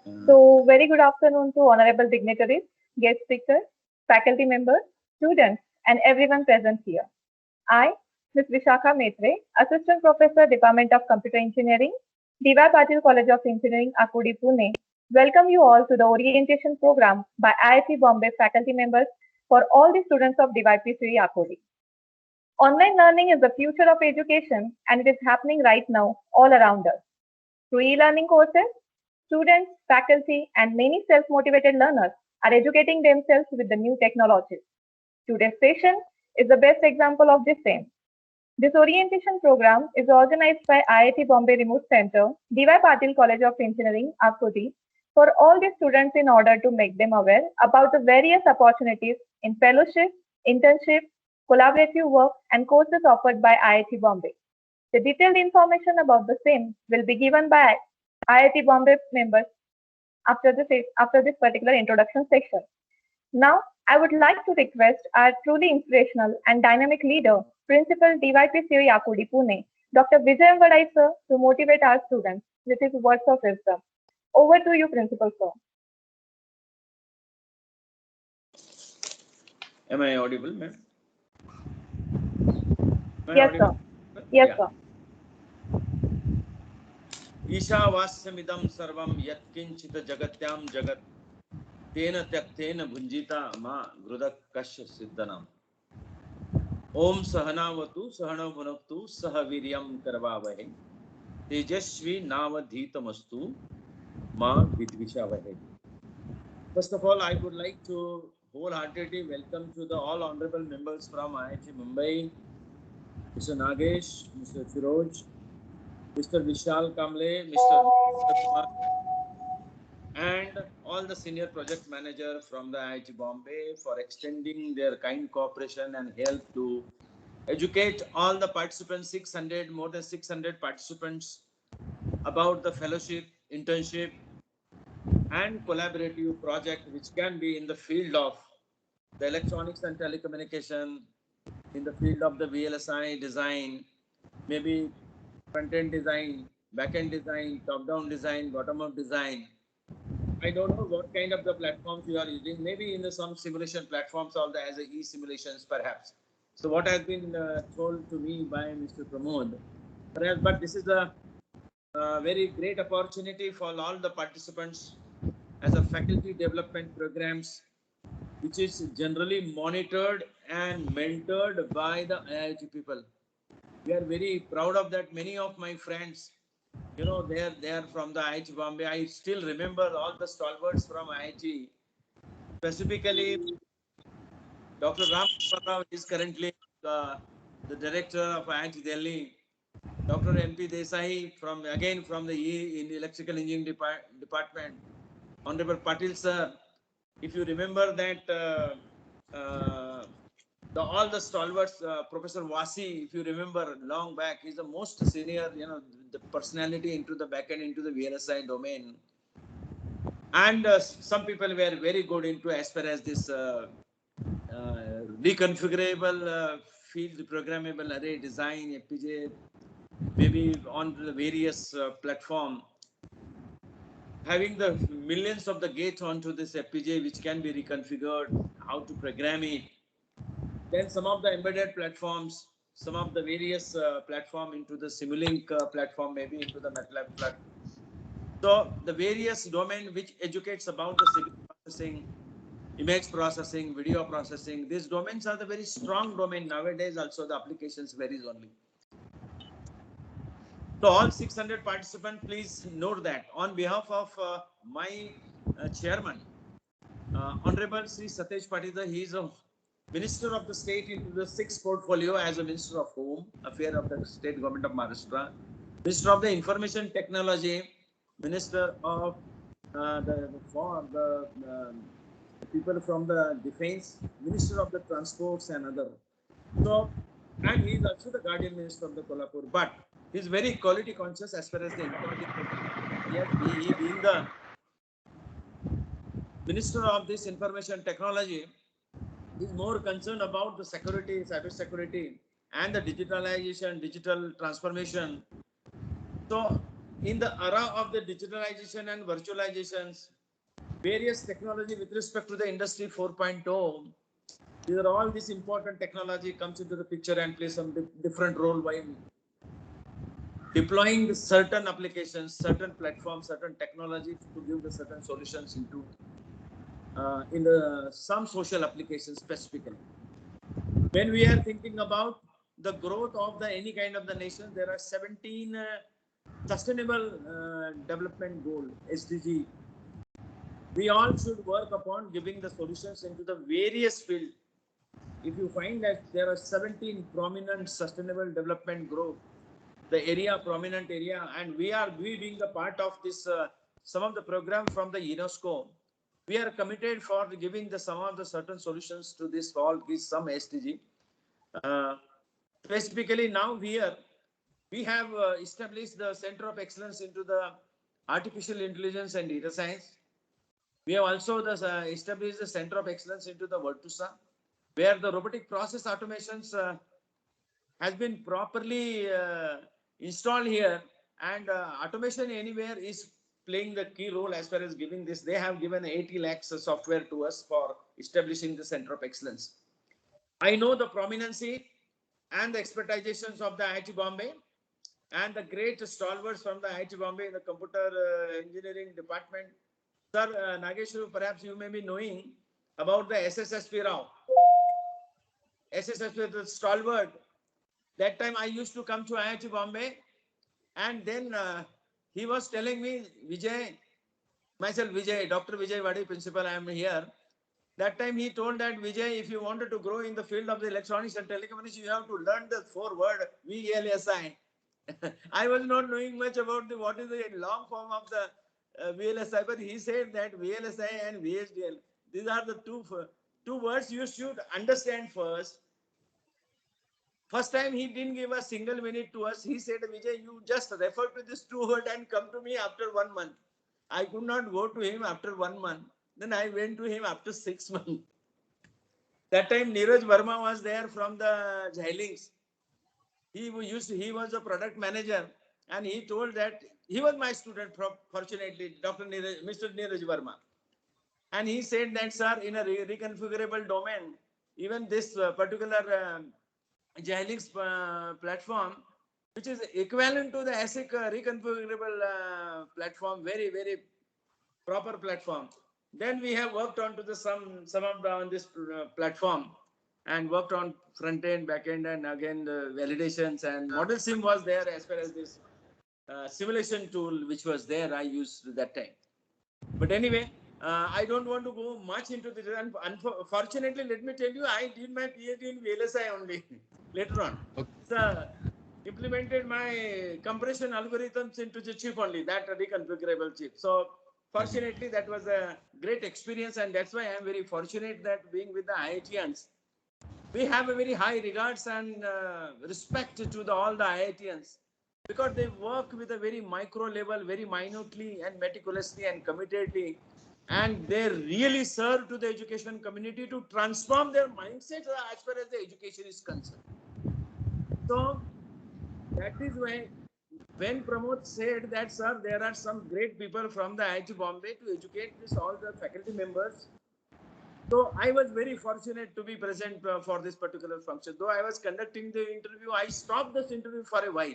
So, very good afternoon to honorable dignitaries, guest speakers, faculty members, students, and everyone present here. I, Ms. Vishakha Maitre, Assistant Professor, Department of Computer Engineering, D.Y. Patil College of Engineering, Akudi, Pune, welcome you all to the orientation program by IIT Bombay faculty members for all the students of DYPCE Akudi. Online learning is the future of education and it is happening right now all around us. Through e-learning courses, students, faculty, and many self-motivated learners are educating themselves with the new technologies. Today's session is the best example of the same. This orientation program is organized by IIT Bombay Remote Center, D.Y. Patil College of Engineering, Akudi, for all the students in order to make them aware about the various opportunities in fellowship, internship, collaborative work, and courses offered by IIT Bombay. The detailed information about the same will be given by IIT Bombay members after this particular introduction section. Now, I would like to request our truly inspirational and dynamic leader, Principal DYPCE Yakudi Pune, Dr. Vijay Vadai sir, to motivate our students with his words of wisdom. Over to you, Principal sir. Am I audible, ma'am? Yes, sir. Yes, sir. ईशावास्यमिदं सर्वं यत्किंचित् जगत्यां जगत् तेन त्यक्तेन भुञ्जिता मा गृदः कस्य सिद्धनम् ओम सहनावतु सहनौ भुनक्तु सह वीर्यं करवावहै तेजस्वी नावधीतमस्तु मा विद्विषावहै. First of all, I would like to wholeheartedly welcome to the all honorable members from IIT Mumbai, Mr. Nagesh, Mr. Firoj, Mr. Vishal Kamble, Mr. Kumar, and all the senior project manager from the IIT Bombay for extending their kind cooperation and help to educate all the participants, more than 600 participants about the fellowship, internship, and collaborative project which can be in the field of the electronics and telecommunication, in the field of the VLSI design, maybe front-end design, back-end design, top-down design, bottom-up design. I don't know what kind of the platforms you are using. Maybe in some simulation platforms or as e-simulations perhaps. So what has been told to me by Mr. Pramod, perhaps, but this is a very great opportunity for all the participants as a faculty development programs, which is generally monitored and mentored by the IIT people. We are very proud of that. Many of my friends, they are from the IIT Bombay. I still remember all the stalwarts from IIT. Specifically, Dr. Ram Rao is currently the director of IIT Delhi. Dr. MP Desai from the in electrical engineering department. Honorable Patil sir, if you remember that all the stalwarts, Professor Wasi, if you remember long back, he's the most senior, the personality into the back end, into the VLSI domain. And some people were very good into as far as this reconfigurable field programmable array design, FPGA, maybe on the various platform. Having the millions of the gates onto this FPGA, which can be reconfigured, how to program it. Then some of the embedded platforms, some of the various platform into the Simulink platform, maybe into the MATLAB platform. So the various domain which educates about the signal processing, image processing, video processing, these domains are the very strong domain nowadays. Also the applications varies only. So all 600 participants, please note that on behalf of my chairman, Honorable Sri Satesh Patida, he is a Minister of the State into the 6th portfolio as a Minister of Home Affairs of the State Government of Maharashtra, Minister of the Information Technology, Minister of the people from the Defense, Minister of the Transports and other. So, and he is also the Guardian Minister of the Kolhapur, but he is very quality conscious as far as the information. Yes, he being the Minister of this Information Technology, is more concerned about the security, cyber security, and the digitalization, digital transformation. So in the era of the digitalization and virtualizations, various technology with respect to the industry 4.0, these are all this important technology comes into the picture and plays some different role while deploying certain applications, certain platforms, certain technology to give the certain solutions into in the some social applications specifically. When we are thinking about the growth of the any kind of the nation, there are 17 sustainable development goal SDG. We all should work upon giving the solutions into the various field. If you find that there are 17 prominent sustainable development growth, the area prominent area, and we being the part of this some of the program from the UNESCO, we are committed for giving the some of the certain solutions to this all is some SDG. Specifically now here we have established the Center of Excellence into the artificial intelligence and data science. We have also established the Center of Excellence into the Virtusa, where the robotic process automations has been properly installed here, and automation anywhere is playing the key role as far as giving this. They have given 80 lakhs software to us for establishing the Center of Excellence. I know the prominency and the expertizations of the IIT Bombay and the great stalwarts from the IIT Bombay in the computer engineering department. Sir Nageshwaru, perhaps you may be knowing about the SSSP Rao. SSSP, the stalwart. That time I used to come to IIT Bombay, and then he was telling me, Vijay, myself Vijay, Dr. Vijay Vadi, principal, I am here. That time he told that, Vijay, if you wanted to grow in the field of the electronics and telecommunications, you have to learn the 4 word VLSI. I was not knowing much about what is the long form of the VLSI, but he said that VLSI and VHDL, these are the two words you should understand first. First time he didn't give a single minute to us. He said, Vijay, you just refer to this 2 word and come to me after 1 month. I could not go to him after 1 month. Then I went to him after 6 months. That time Neeraj Verma was there from the Xilinx. He was a product manager, and he told that he was my student, fortunately, Mr. Neeraj Verma. And he said that, sir, in a reconfigurable domain, even this particular Xilinx platform, which is equivalent to the ASIC reconfigurable platform, very, very proper platform. Then we have worked on to the some of the on this platform and worked on front end, back end, and again the validations, and model sim was there as far as this simulation tool which was there. I used that time. But anyway, I don't want to go much into this. Unfortunately, let me tell you, I did my PhD in VLSI only later on. Okay. So, implemented my compression algorithms into the chip only, that reconfigurable chip. So, fortunately, that was a great experience, and that's why I am very fortunate that being with the IITians, we have a very high regards and respect to all the IITians, because they work with a very micro level, very minutely and meticulously and committedly, and they really serve to the education community to transform their mindset as far as the education is concerned. So that is why when Pramod said that, sir, there are some great people from the IIT Bombay to educate all the faculty members. So I was very fortunate to be present for this particular function. Though I was conducting the interview, I stopped this interview for a while.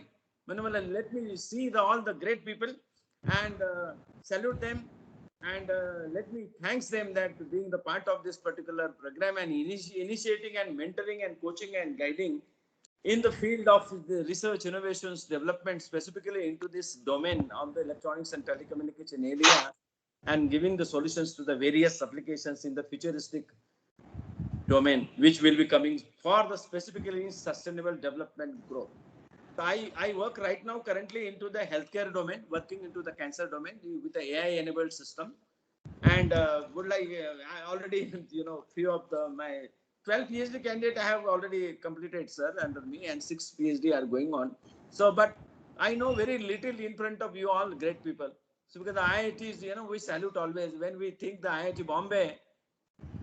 Let me see all the great people and salute them, and let me thank them that being the part of this particular program and initiating and mentoring and coaching and guiding in the field of the research, innovations, development, specifically into this domain of the electronics and telecommunication area, and giving the solutions to the various applications in the futuristic domain, which will be coming for the specifically sustainable development growth. So I work right now currently into the healthcare domain, working into the cancer domain with the AI-enabled system, and would like I already few of my 12 PhD candidate I have already completed, sir, under me, and 6 PhD are going on. So, but I know very little in front of you all great people. So because the IITs, we salute always. When we think the IIT Bombay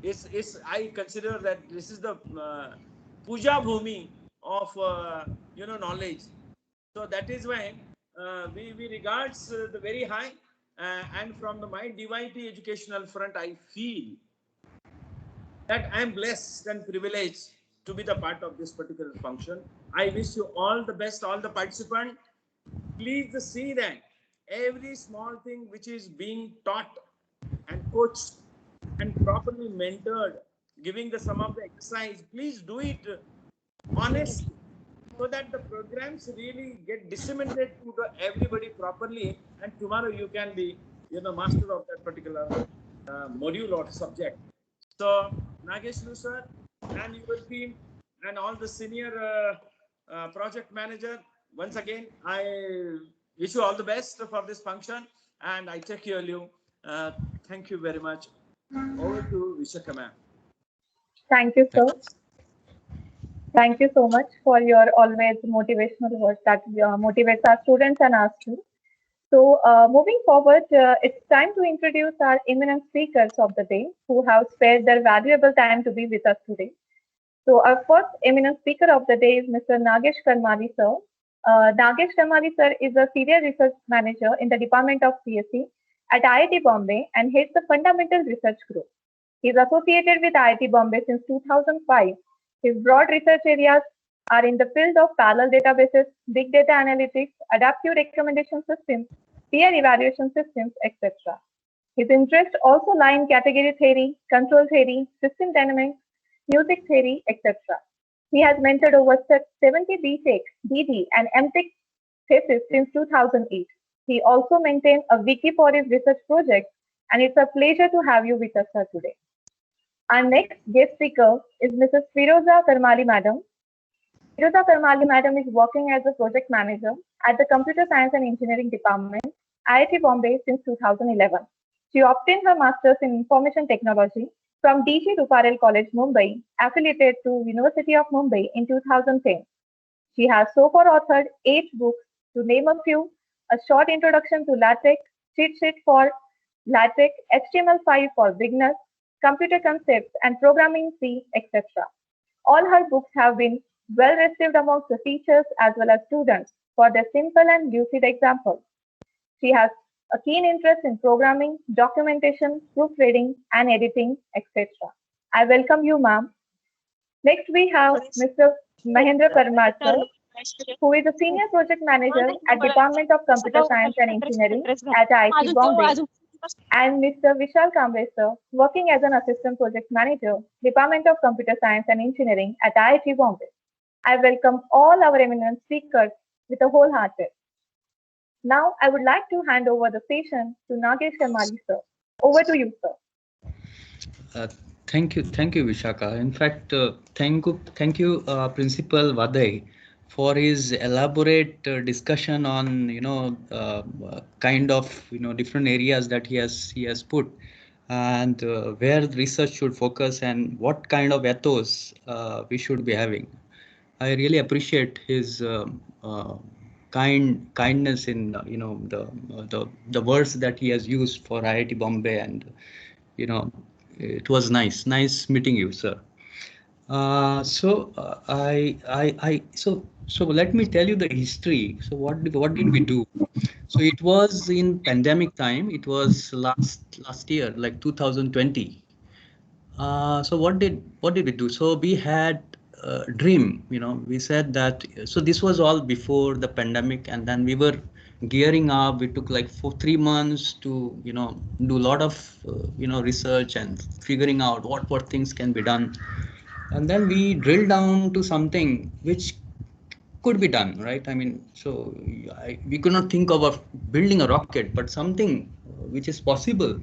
is I consider that this is the puja bhumi of knowledge. So that is why we regards the very high, and from my DYT educational front, I feel that I am blessed and privileged to be the part of this particular function. I wish you all the best, all the participants. Please see that every small thing which is being taught and coached and properly mentored, giving the some of the exercise, please do it honestly, so that the programs really get disseminated to the everybody properly, and tomorrow you can be master of that particular module or subject. So Nageshlu sir and your team and all the senior project manager, once again I wish you all the best for this function, and I take your leave. Thank you very much. Over to Vishakha ma'am. Thank you, sir. Thank you so much for your always motivational words that motivates our students and us too. So, moving forward, it's time to introduce our eminent speakers of the day who have spared their valuable time to be with us today. So, our first eminent speaker of the day is Mr. Nagesh Karmali, sir. Nagesh Karmali, sir, is a senior research manager in the Department of CSE at IIT Bombay and heads the Fundamental Research Group. He is associated with IIT Bombay since 2005. His broad research areas are in the field of parallel databases, big data analytics, adaptive recommendation systems, peer evaluation systems, etc. His interests also lie in category theory, control theory, system dynamics, music theory, etc. He has mentored over 70 BTech, DD, and MTech thesis since 2008. He also maintains a wiki for his research projects, and it's a pleasure to have you with us, sir, today. Our next guest speaker is Mrs. Firoza Karmali Madam. Firoza Karmali Madam is working as a project manager at the Computer Science and Engineering Department, IIT Bombay since 2011. She obtained her Master's in Information Technology from D.G. Ruparel College, Mumbai, affiliated to University of Mumbai in 2010. She has so far authored 8 books, to name a few: A Short Introduction to LaTeX, Cheat Sheet for LaTeX, HTML5 for Beginners, Computer Concepts and Programming C, etc. All her books have been well received amongst the teachers as well as students for their simple and lucid examples. She has a keen interest in programming, documentation, proofreading, and editing, etc. I welcome you, ma'am. Next, we have Mr. Mahendra Parmar, sir, who is a senior project manager at Department of Computer Science and Engineering at IIT Bombay, and Mr. Vishal Kamble, sir, working as an assistant project manager, Department of Computer Science and Engineering at IIT Bombay. I welcome all our eminent speakers with a wholehearted. Now, I would like to hand over the session to Nagesh Karmali, sir. Over to you, sir. Thank you, Vishakha. In fact, thank you, Principal Vaday, for his elaborate discussion on kind of different areas that he has put, and where research should focus and what kind of ethos we should be having. I really appreciate his kindness in the words that he has used for IIT Bombay, and it was nice meeting you, sir. So let me tell you the history. So what did we do? So it was in pandemic time. It was last year, like 2020. So what did we do? So we had a dream. We said that. So this was all before the pandemic, and then we were gearing up. We took like 3 months to do a lot of research and figuring out what things can be done. And then we drill down to something which could be done, right? I mean, so we could not think of building a rocket, but something which is possible.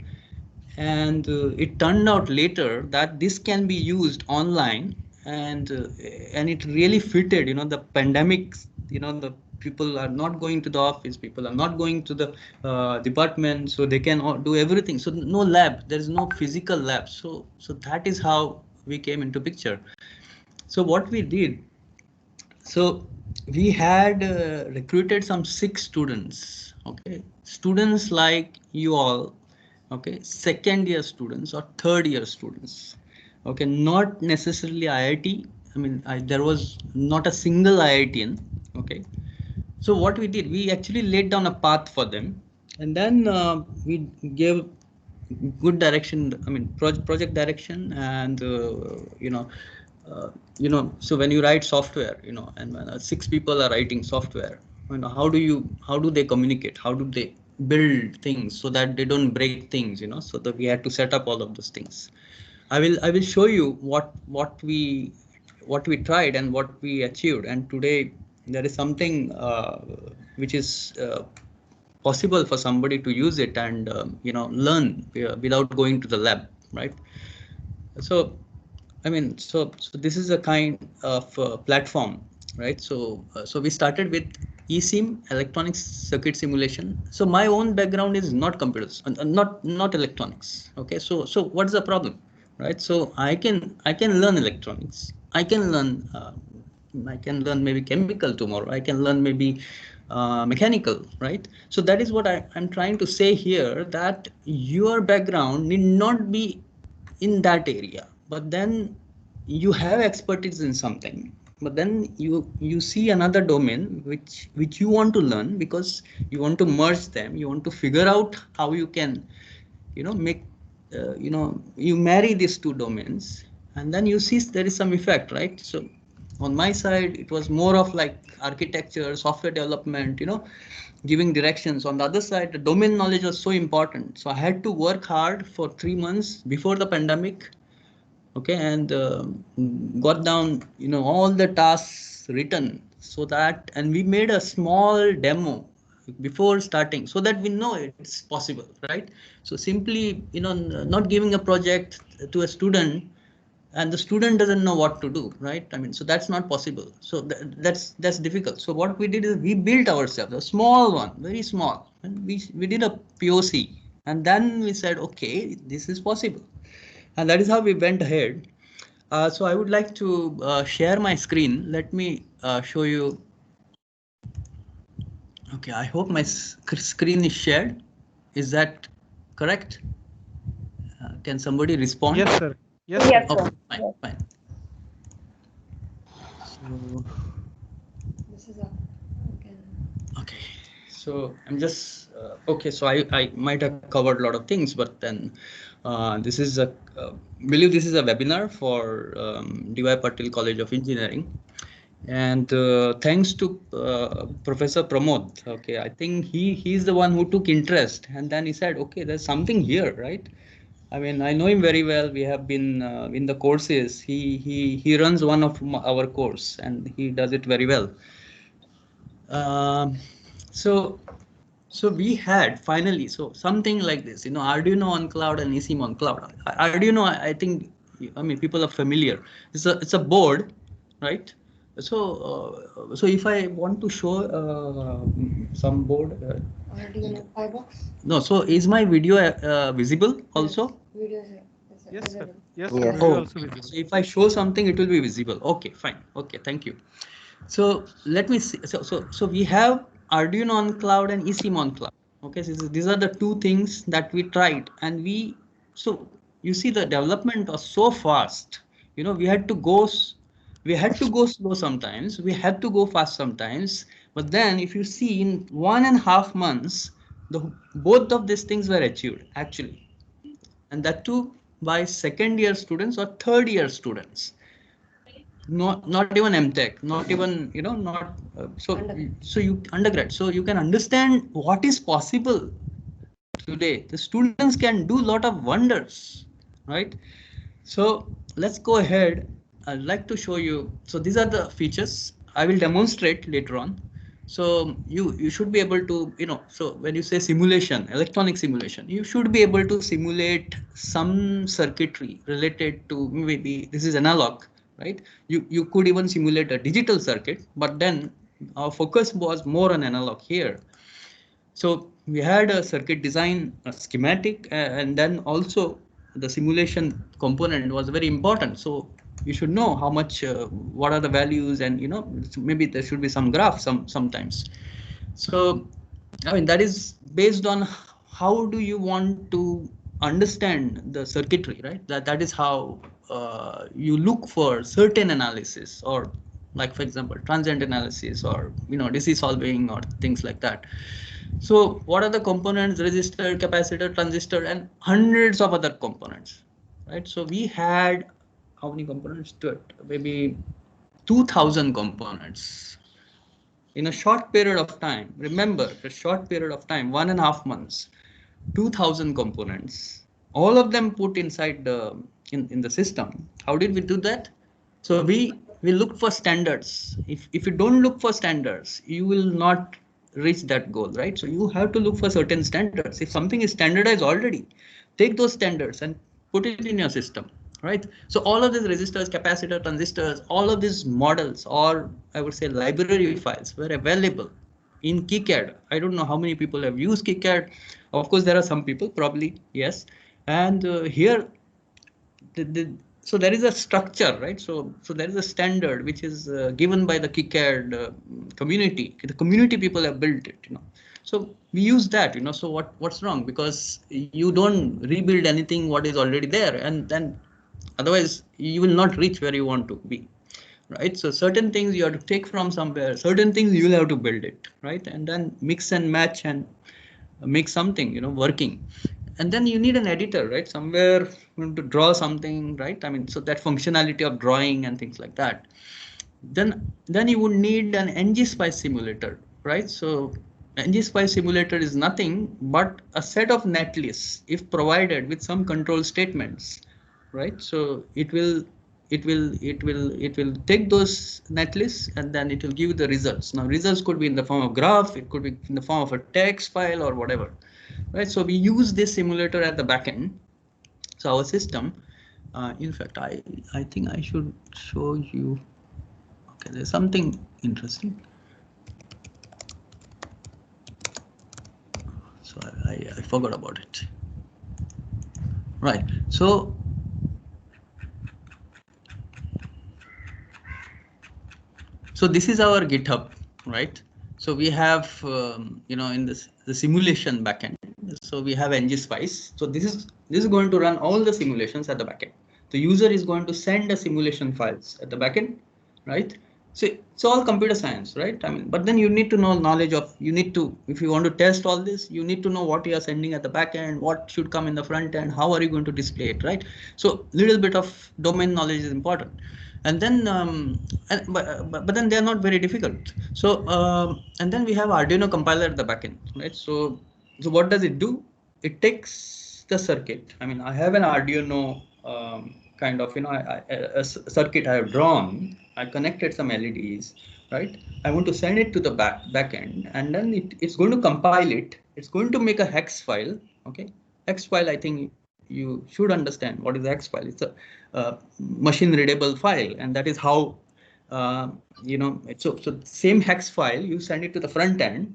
And it turned out later that this can be used online, and it really fitted. The pandemic. The people are not going to the office. People are not going to the department, so they can do everything. So no lab. There is no physical lab. So that is how we came into picture. So what we did, so we had recruited some 6 students, okay, students like you all, okay, second year students or third year students, okay, not necessarily IIT. I mean, there was not a single IITian, okay. So what we did, we actually laid down a path for them, and then we gave good direction. I mean, project direction, and uh, So when you write software, and when 6 people are writing software, how do they communicate? How do they build things so that they don't break things? So that we had to set up all of those things. I will show you what we tried and what we achieved, and today there is something which is possible for somebody to use it and learn without going to the lab, right? So so this is a kind of platform, right? So we started with eSIM, electronics circuit simulation. So my own background is not computers, not electronics. Okay, so what's the problem, right? So I can learn electronics. I can learn maybe chemical tomorrow. I can learn maybe mechanical, right? So that is what I'm trying to say here, that your background need not be in that area, but then you have expertise in something, but then you see another domain which you want to learn, because you want to merge them, you want to figure out how you can make you marry these two domains, and then you see there is some effect, right? So on my side it was more of like architecture, software development, giving directions. On the other side, the domain knowledge was so important, so I had to work hard for 3 months before the pandemic. Okay, and got down all the tasks written, so that, and we made a small demo before starting, so that we know it's possible, right? So simply not giving a project to a student and the student doesn't know what to do, right? I mean, so that's not possible. So that's difficult. So what we did is we built ourselves a small one, very small, and we did a POC, and then we said, okay, this is possible, and that is how we went ahead. So I would like to share my screen. Let me show you. Okay, I hope my screen is shared. Is that correct? Can somebody respond? Yes, sir. Yes, Yes, sir. sir. Okay, fine, Yes. fine. So, This is a okay, so I'm just okay. So I might have covered a lot of things, but then this is a believe this is a webinar for D.Y. Patil College of Engineering. And thanks to Professor Pramod, okay, I think he's the one who took interest, and then he said, okay, there's something here, right? I mean, I know him very well. We have been in the courses. He runs one of our course, and he does it very well. Um, so so we had finally something like this, Arduino on cloud and eSIM on cloud. Arduino, I think, I mean, people are familiar. It's a board, right? So if I want to show some board. Arduino Firebox. No, so is my video visible also? Videos. Yes, sir. Yes, Yes, sir. Yes. Video Oh, also visible. so if I show something, it will be visible. Okay, fine. Okay, thank you. So let me see. So we have Arduino on cloud and eSIM on cloud. Okay, so these are the two things that we tried, and so you see the development was so fast. We had to go slow sometimes. We had to go fast sometimes. But then, if you see, in 1.5 months, both of these things were achieved actually, and that too by second-year students or third-year students. Not even MTech, not even not so you undergrad. So you can understand what is possible today. The students can do a lot of wonders, right? So let's go ahead. I'd like to show you. So these are the features. I will demonstrate later on. So you should be able to, so when you say simulation, electronic simulation, you should be able to simulate some circuitry related to, maybe this is analog, right? You could even simulate a digital circuit, but then our focus was more on analog here. So we had a circuit design, a schematic, and then also the simulation component was very important. So you should know how much, what are the values, and maybe there should be some graph sometimes. So I mean, that is based on how do you want to understand the circuitry, right? That is how you look for certain analysis, or like for example, transient analysis or DC solving or things like that. So what are the components? Resistor, capacitor, transistor, and hundreds of other components, right? So we had how many components to it? Maybe 2000 components in a short period of time. Remember, a short period of time, 1.5 months, 2000 components, all of them put inside the in the system. How did we do that? So we look for standards. If you don't look for standards, you will not reach that goal, right? So you have to look for certain standards. If something is standardized already, take those standards and put it in your system, right? So all of these resistors, capacitor, transistors, all of these models, or I would say library files, were available in KiCad. I don't know how many people have used KiCad. Of course, there are some people, probably, yes. And here, so there is a structure, right? So there is a standard which is given by the KiCad community. The community people have built it, So we use that, So what's wrong? Because you don't rebuild anything what is already there, and then otherwise you will not reach where you want to be. Right, so certain things you have to take from somewhere, certain things you will have to build it, right, and then mix and match and make something working. And then you need an editor, right, somewhere to draw something, right? I mean, so that functionality of drawing and things like that. Then you would need an ngSpice simulator, right? So ngSpice simulator is nothing but a set of netlists if provided with some control statements, right? So it will take those netlists and then it will give you the results. Now results could be in the form of graph, it could be in the form of a text file or whatever, right? So we use this simulator at the back end. So our system, in fact, I think I should show you. Okay, there's something interesting. So I forgot about it. Right. So this is our GitHub, right? So we have, in the simulation backend. So we have ngSpice. So this is going to run all the simulations at the backend. The user is going to send the simulation files at the backend, right? So it's all computer science, right? I mean, but then you need to know knowledge of, if you want to test all this, you need to know what you are sending at the backend, what should come in the front end, how are you going to display it, right? So little bit of domain knowledge is important. And then, but then they're not very difficult. So, and then we have Arduino compiler at the backend, right? So what does it do? It takes the circuit. I mean, I have an Arduino kind of, a circuit I have drawn. I connected some LEDs, right? I want to send it to the backend, and then it's going to compile it. It's going to make a hex file. Okay, hex file. I think you should understand what is the hex file. It's a machine readable file, and that is how so same hex file you send it to the front end.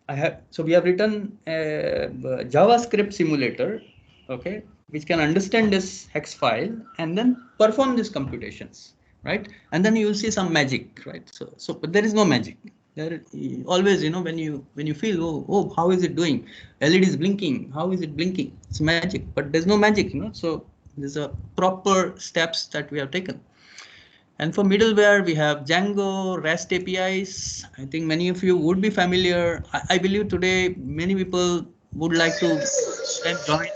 We have written a JavaScript simulator, okay, which can understand this hex file and then perform these computations, right? And then you will see some magic, right? So but there is no magic. There always, when you feel, oh, how is it doing? LED is blinking. How is it blinking? It's magic, but there's no magic, So there's a proper steps that we have taken. And for middleware, we have Django, REST APIs. I think many of you would be familiar. I believe today many people would like to join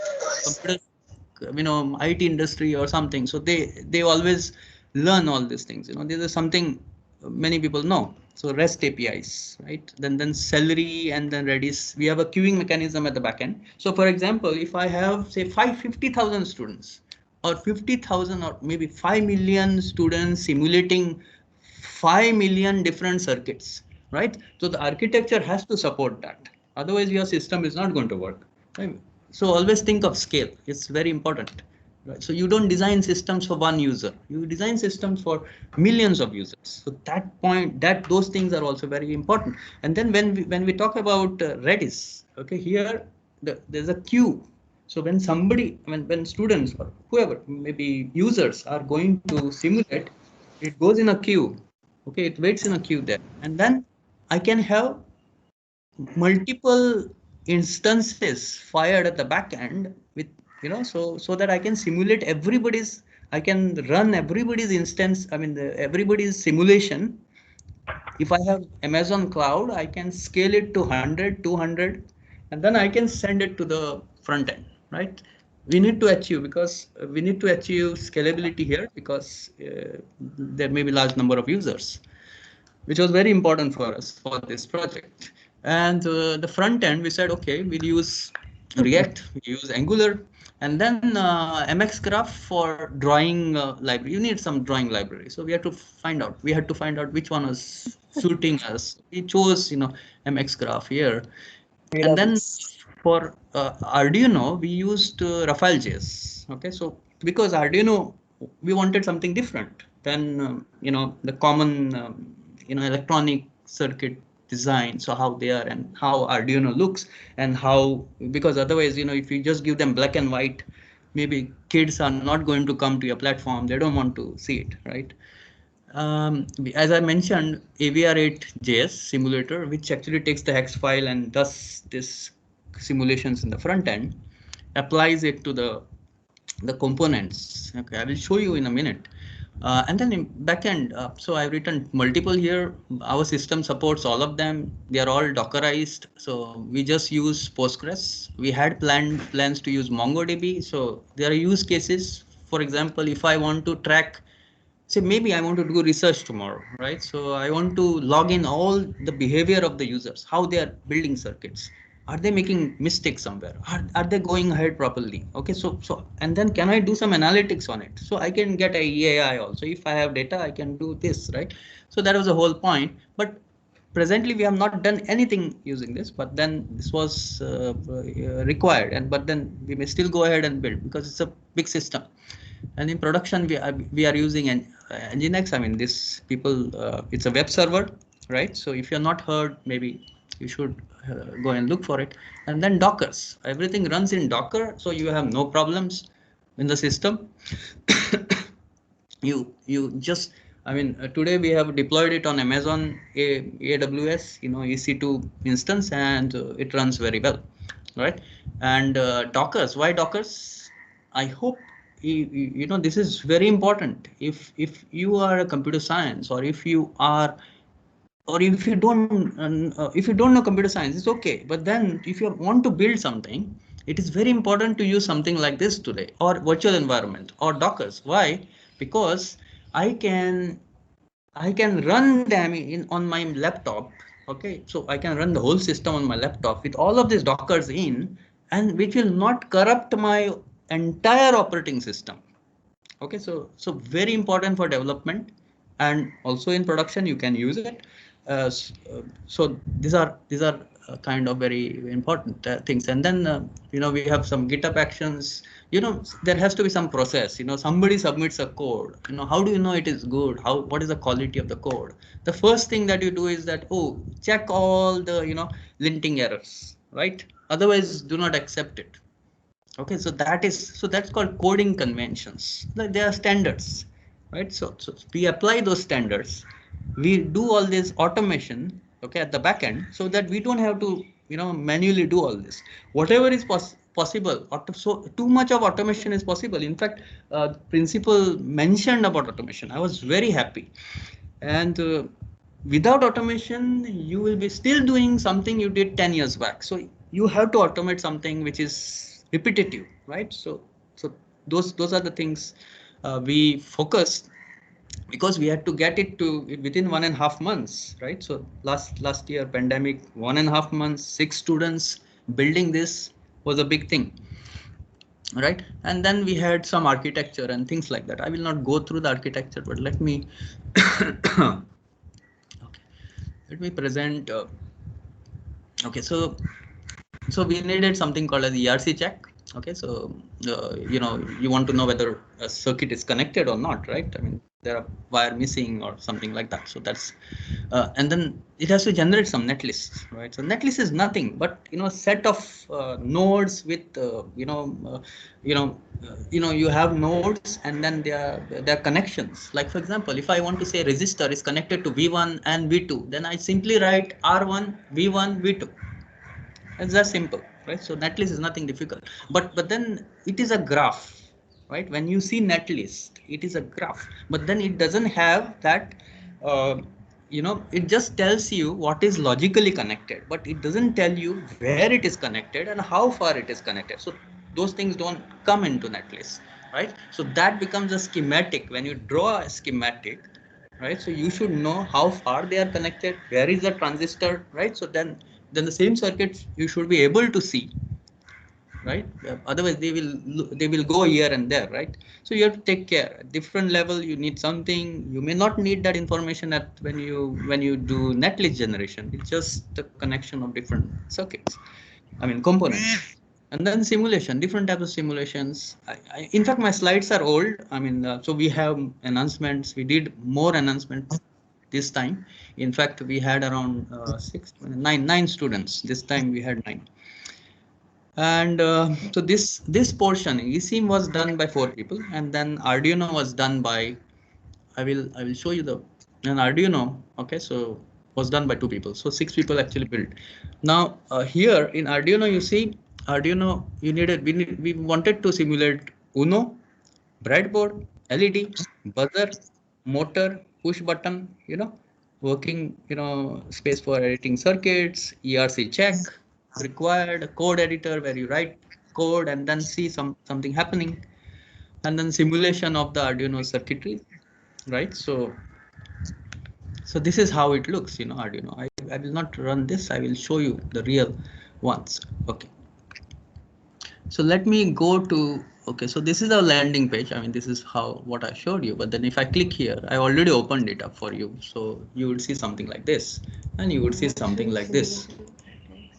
computer, IT industry or something. So they always learn all these things. This is something many people know. So REST APIs, right? Then Celery and then Redis. We have a queuing mechanism at the backend. So for example, if I have say 50,000 students, or 50,000 or maybe 5 million students simulating 5 million different circuits, right? So the architecture has to support that. Otherwise, your system is not going to work. Right? So always think of scale. It's very important. Right? So you don't design systems for one user. You design systems for millions of users. So those things are also very important. And then when we talk about Redis, okay, here there's a queue. So when students or whoever, maybe users, are going to simulate, it goes in a queue. Okay, it waits in a queue there, and then I can have multiple instances fired at the back end with, so that I can simulate I can run everybody's instance. I mean, everybody's simulation If I have Amazon Cloud, I can scale it to 100, 200, and then I can send it to the front end, right? We need to achieve because we need to achieve scalability here because there may be large number of users, which was very important for us for this project. And the front end, we said, okay, we'll use React, we use Angular, and then MX Graph for drawing library. You need some drawing library. So we had to find out. We had to find out which one was suiting us. We chose, MX Graph here. And then for Arduino, we used Raphael.js. Okay, so because Arduino, we wanted something different than the common electronic circuit design. So how they are and how Arduino looks and how, because otherwise if you just give them black and white, maybe kids are not going to come to your platform. They don't want to see it, right? As I mentioned, AVR8JS simulator, which actually takes the hex file and does this simulations in the front end, applies it to the components. Okay, I will show you in a minute. And then in backend, so I've written multiple here. Our system supports all of them. They are all Dockerized. So we just use Postgres. We had plans to use MongoDB. So there are use cases. For example, if I want to track, say maybe I want to do research tomorrow, right? So I want to log in all the behavior of the users, how they are building circuits. Are they making mistakes somewhere? Are they going ahead properly? Okay, so and then can I do some analytics on it? So I can get a EAI also. If I have data, I can do this, right? So that was the whole point. But presently we have not done anything using this, but then this was required, and but then we may still go ahead and build because it's a big system. And in production, we are using an Nginx. I mean, this people, it's a web server, right? So if you're not heard, maybe you should go and look for it. And then Dockers, everything runs in Docker, so you have no problems in the system. you just, I mean, today we have deployed it on Amazon AWS, EC2 instance, and it runs very well, right? And Dockers, why Dockers? I hope this is very important. If you are a computer science, or if you are, or if you don't know computer science, it's okay. But then if you want to build something, it is very important to use something like this today, or virtual environment, or Dockers. Why? Because I can run them on my laptop. Okay, so I can run the whole system on my laptop with all of these Dockers in, and which will not corrupt my entire operating system. Okay, so very important for development, and also in production you can use it. So these are kind of very important things. And then we have some GitHub actions. There has to be some process. Somebody submits a code. How do you know it is good? What is the quality of the code? The first thing that you do is that, oh, check all the linting errors, right? Otherwise, do not accept it. Okay, so that's called coding conventions. Like, they are standards, right? So we apply those standards. We do all this automation, okay, at the back end, so that we don't have to manually do all this. Whatever is possible. So too much of automation is possible. In fact, principal mentioned about automation. I was very happy. And without automation, you will be still doing something you did 10 years back. So you have to automate something which is repetitive, right? So those are the things we focused, because we had to get it to within 1.5 months, right? So last year, pandemic, 1.5 months, 6 students building this was a big thing, right? And then we had some architecture and things like that. I will not go through the architecture, but let me okay, let me present. Okay, so we needed something called as ERC check. Okay, so you want to know whether a circuit is connected or not, right? I mean, there are wire missing or something like that. So that's and then it has to generate some netlist, right? So netlist is nothing but a set of nodes with you have nodes, and then there are connections. Like, for example, if I want to say resistor is connected to V1 and V2, then I simply write R1 V1 V2. It's that simple, right? So netlist is nothing difficult, but then it is a graph, right? When you see netlist, it is a graph, but then it doesn't have that it just tells you what is logically connected, but it doesn't tell you where it is connected and how far it is connected. So those things don't come into Netlist, right? So that becomes a schematic. When you draw a schematic, right? So you should know how far they are connected, where is the transistor, right? So then the same circuits you should be able to see, right? Otherwise they will go here and there, right? So you have to take care. At different level you need something, you may not need that information at when you do netlist generation. It's just the connection of different circuits, I mean components. And then simulation, different types of simulations. In fact, my slides are old. I mean, so we have announcements. We did more announcements this time. In fact, we had around nine students. This time we had 9. And so this portion eSIM was done by 4 people, and then Arduino was done by, I will show you the, an Arduino. Okay, so was done by 2 people, so 6 people actually built. Now here in Arduino, you see Arduino, we wanted to simulate Uno, breadboard, LED, buzzer, motor, push button, working, space for editing circuits, ERC check required, a code editor where you write code and then see something happening, and then simulation of the Arduino circuitry, right? So this is how it looks, Arduino. I will not run this. I will show you the real ones. Okay. So let me go to, okay, so this is our landing page. I mean, this is what I showed you, but then if I click here, I already opened it up for you. So you would see something like this, and you would see something like this.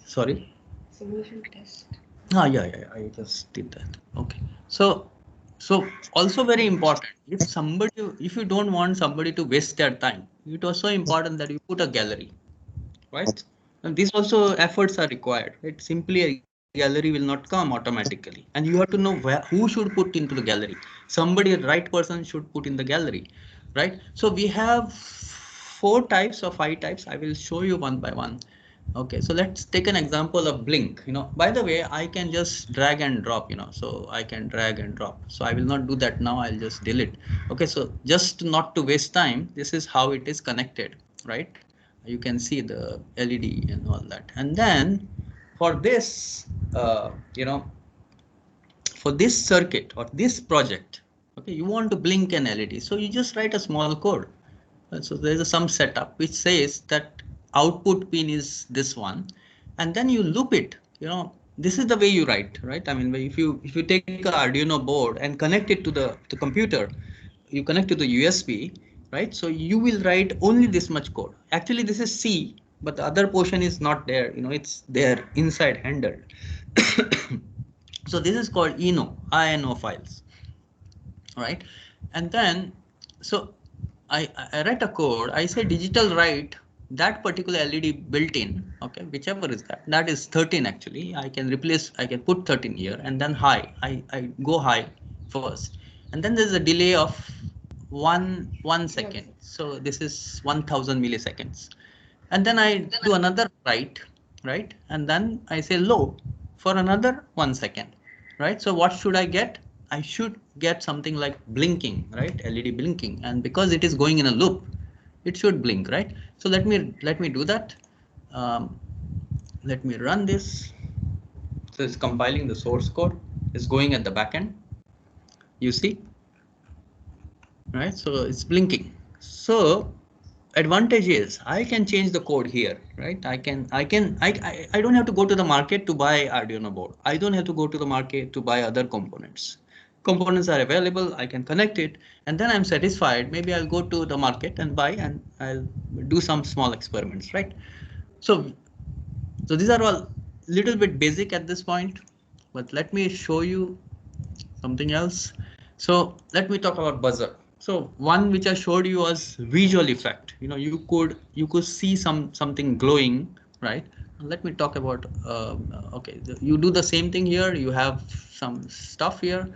Sorry? Simulation test. Yeah, I just did that. Okay. So also very important, if you don't want somebody to waste their time, it was so important that you put a gallery, right? And these also efforts are required. It simply a gallery will not come automatically, and you have to know who should put into the gallery. Somebody, a right person, should put in the gallery, right? So we have 4 types or 5 types. I will show you one by one. Okay, so let's take an example of Blink. By the way, I can just drag and drop, so I can drag and drop. So I will not do that now. I'll just delete. Okay, so just not to waste time, this is how it is connected, right? You can see the LED and all that. And then for this, for this circuit or this project, okay, you want to blink an LED. So you just write a small code. So there's some setup which says that output pin is this one, and then you loop it. This is the way you write, right? I mean, if you take an Arduino board and connect it to the computer, you connect to the USB, right? So you will write only this much code. Actually, this is C, but the other portion is not there. It's there inside handled. So this is called INO files, right? And then, so I write a code. I say digital write that particular LED built in, okay, whichever is that is 13 actually. I can put 13 here, and then high. I go high first, and then there's a delay of one second. So this is 1000 milliseconds, and then I do another write, right? And then I say low for another 1 second, right? So what should I get? I should get something like blinking, right? LED blinking, and because it is going in a loop, it should blink, right? So let me do that. Let me run this. So it's compiling the source code. It's going at the back end. You see, right? So it's blinking. So advantage is I can change the code here, right? I don't have to go to the market to buy Arduino board. I don't have to go to the market to buy other components. Components are available. I can connect it, and then I'm satisfied. Maybe I'll go to the market and buy, and I'll do some small experiments, right? So these are all little bit basic at this point, but let me show you something else. So let me talk about buzzer. So one which I showed you was visual effect. You could see something glowing, right? Let me talk about. Okay, you do the same thing here. You have some stuff here,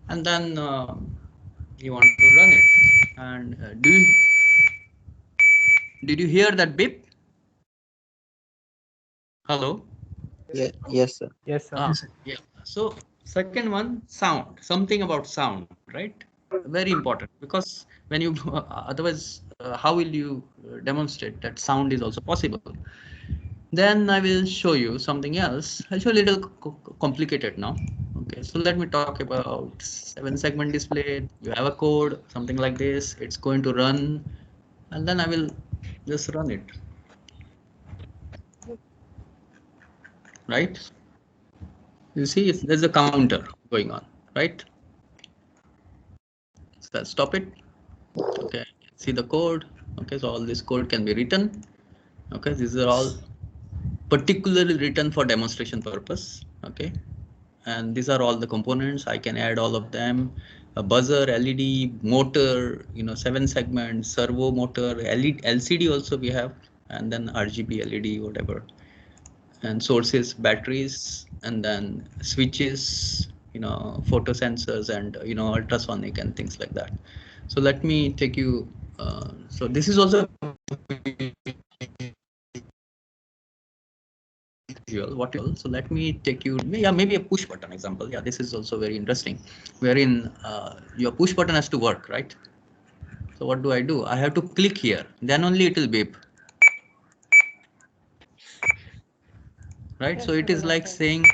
and then you want to run it. And did you hear that beep? Hello. Yes, sir. Yes, sir. Yeah. So second one, sound. Something about sound, right? Very important, because when you otherwise how will you demonstrate that sound is also possible? Then I will show you something else. I'll show a little complicated now. Okay, so let me talk about 7-segment display. You have a code, something like this. It's going to run, and then I will just run it. Right? You see, there's a counter going on, right? So I'll stop it. Okay, see the code. Okay, so all this code can be written. Okay, these are all particularly written for demonstration purpose. Okay, and these are all the components. I can add all of them: a buzzer, LED, motor, 7-segment, servo motor, LED, LCD also we have, and then RGB LED, whatever, and sources, batteries, and then switches, photo sensors, and ultrasonic and things like that. So let me take you. So this is also visual. So let me take you. Yeah, maybe a push button example. Yeah, this is also very interesting. Wherein your push button has to work, right? So what do? I have to click here. Then only it will beep. Right. Press So it the is like button. saying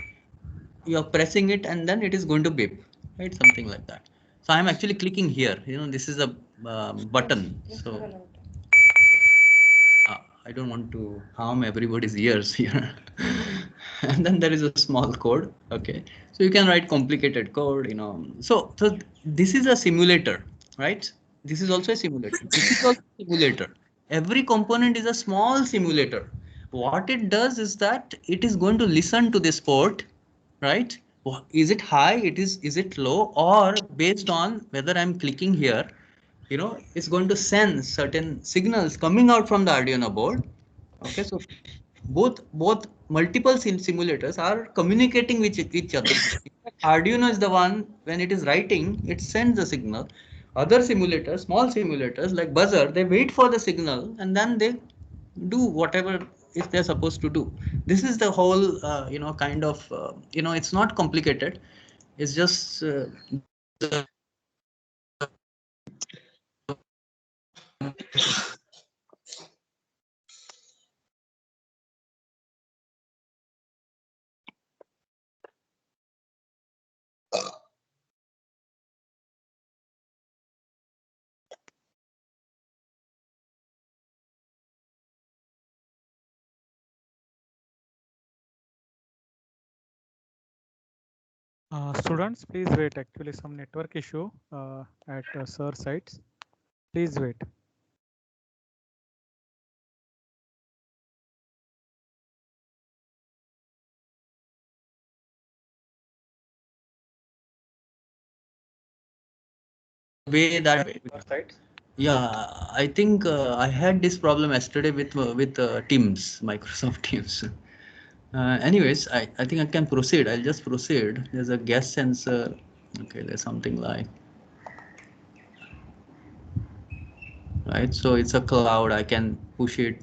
you're pressing it and then it is going to beep. Right. Something like that. So I'm actually clicking here. This is a button. Press So the button. I don't want to harm everybody's ears here. And then there is a small code. Okay, so you can write complicated code. So this is a simulator, right? This is also a simulator. This is also a simulator. Every component is a small simulator. What it does is that it is going to listen to this port, right? Is it high? Is it low? Or based on whether I'm clicking here, it's going to sense certain signals coming out from the Arduino board. Okay, so both multiple simulators are communicating with each other. Arduino is the one, when it is writing, it sends the signal. Other simulators, small simulators like buzzer, they wait for the signal and then they do whatever if they're supposed to do. This is the whole, kind of, it's not complicated. It's just Students, please wait. Actually, some network issue at sir sites. Please wait. way that yeah, I think I had this problem yesterday with Teams, Microsoft Teams. Anyways, I think I can proceed. I'll just proceed. There's a gas sensor. Okay, there's something like, right? So it's a cloud. I can push it,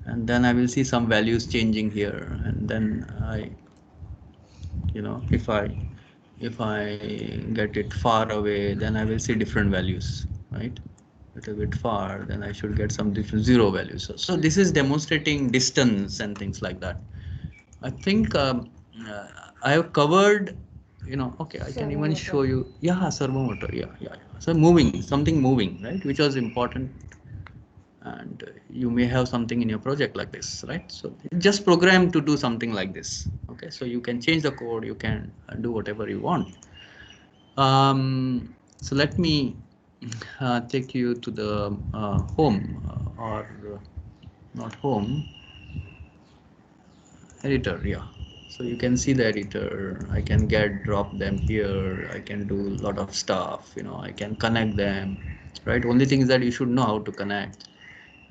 and then I will see some values changing here. And then if I get it far away, then I will see different values, right? A little bit far, then I should get some different zero values. So this is demonstrating distance and things like that. I think I have covered, okay, I can even show you. Yeah, servo motor. Yeah. So something moving, right? Which was important. And you may have something in your project like this, right? So just program to do something like this. Okay, so you can change the code, you can do whatever you want. So let me take you to the home or not home, editor. Yeah, so you can see the editor. I can drop them here. I can do a lot of stuff. I can connect them, right? Only thing is that you should know how to connect.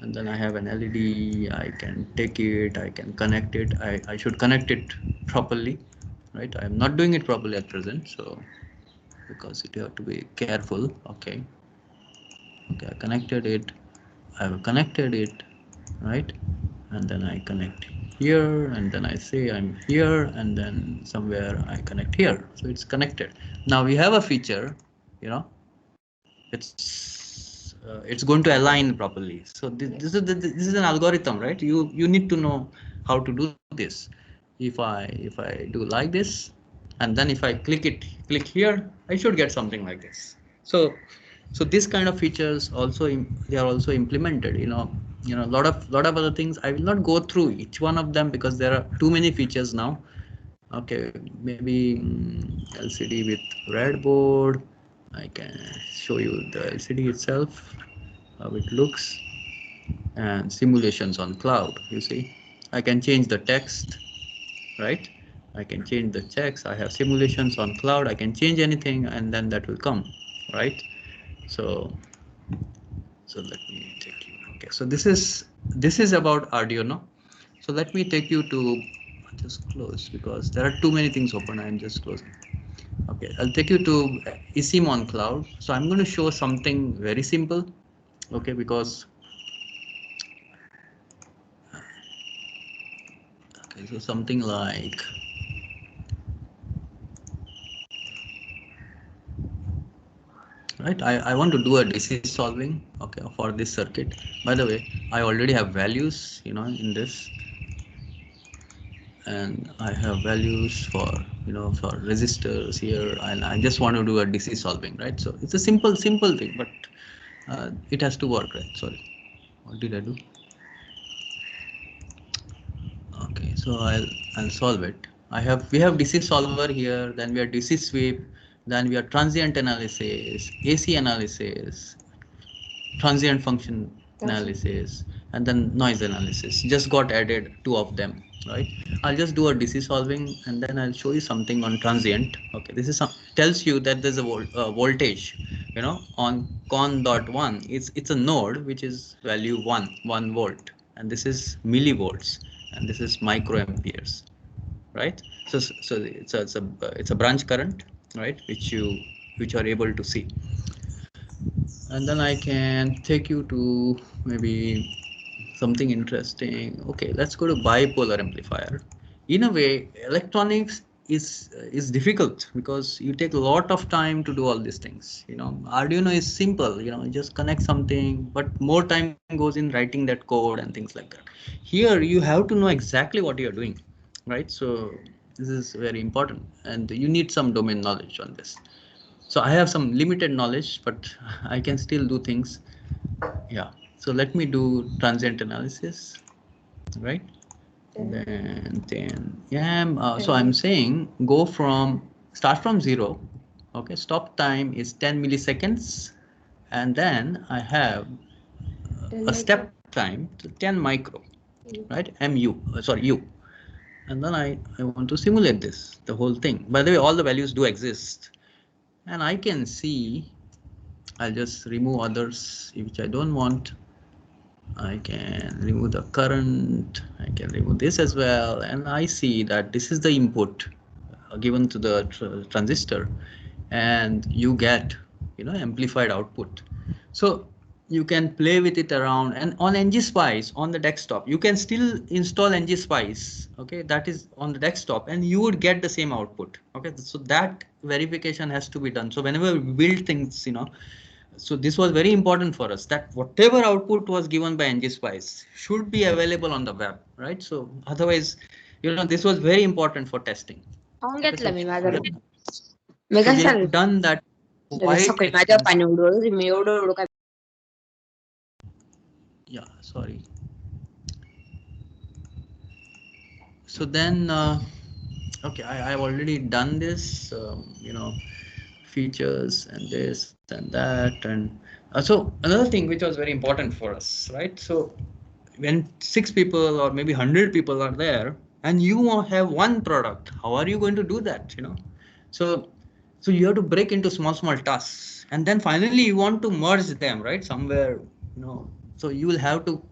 And then I have an LED. I can take it. I can connect it. I should connect it properly, right? I'm not doing it properly at present, so because you have to be careful. Okay, I connected it. I've connected it, right? And then I connect here, and then I say I'm here, and then somewhere I connect here. So it's connected. Now we have a feature, it's it's going to align properly. So this is an algorithm, right? You need to know how to do this. If I do like this, and then if I click here, I should get something like this. So this kind of features also they are also implemented. A lot of other things. I will not go through each one of them because there are too many features now. Okay, maybe LCD with breadboard. I can show you the LCD itself, how it looks, and simulations on cloud. You see, I can change the text, right? I can change the text. I have simulations on cloud. I can change anything, and then that will come, right? So let me take you. Okay, so this is about Arduino. So let me take you to just close because there are too many things open. I'm just closing. Okay, I'll take you to eSIM on cloud. So I'm going to show something very simple. Okay, because so something like right. I want to do a DC solving. Okay, for this circuit. By the way, I already have values, in this, and I have values for for resistors here, and I just want to do a DC solving, right? So it's a simple thing, but it has to work, right? Sorry, what did I do? Okay, so I'll solve it. We have DC solver here, then we have DC sweep, then we have transient analysis, AC analysis, transient function analysis, and then noise analysis. Just got added two of them, right? I'll just do a DC solving, and then I'll show you something on transient. Okay, this is tells you that there's a voltage, on con.1. It's a node which is value 1 volt, and this is millivolts, and this is microamperes, right? So it's a branch current, right, which are able to see. And then I can take you to maybe something interesting. Okay, let's go to bipolar amplifier. In a way, electronics is difficult because you take a lot of time to do all these things. Arduino is simple. You just connect something, but more time goes in writing that code and things like that. Here, you have to know exactly what you're doing, right? So this is very important, and you need some domain knowledge on this. So I have some limited knowledge, but I can still do things. Yeah. So let me do transient analysis, right? Then yeah. So I'm saying start from 0. Okay. Stop time is 10 milliseconds, and then I have a step time to 10 micro, right? U. And then I want to simulate the whole thing. By the way, all the values do exist. And I can see, I'll just remove others which I don't want. I can remove the current. I can remove this as well. And I see that this is the input given to the transistor, and you get, amplified output. So you can play with it around, and on ngSpice on the desktop, you can still install ngSpice. Okay, that is on the desktop, and you would get the same output. Okay, so that verification has to be done. So whenever we build things, so this was very important for us, that whatever output was given by ngSpice should be available on the web, right? So otherwise, this was very important for testing. Okay, so we have done that quite extensively. Yeah, sorry. So then, okay, I've already done this, features and this and that. And so another thing which was very important for us, right? So when 6 people or maybe 100 people are there and you have one product, how are you going to do that? So you have to break into small tasks, and then finally you want to merge them, right? Somewhere, so you will have to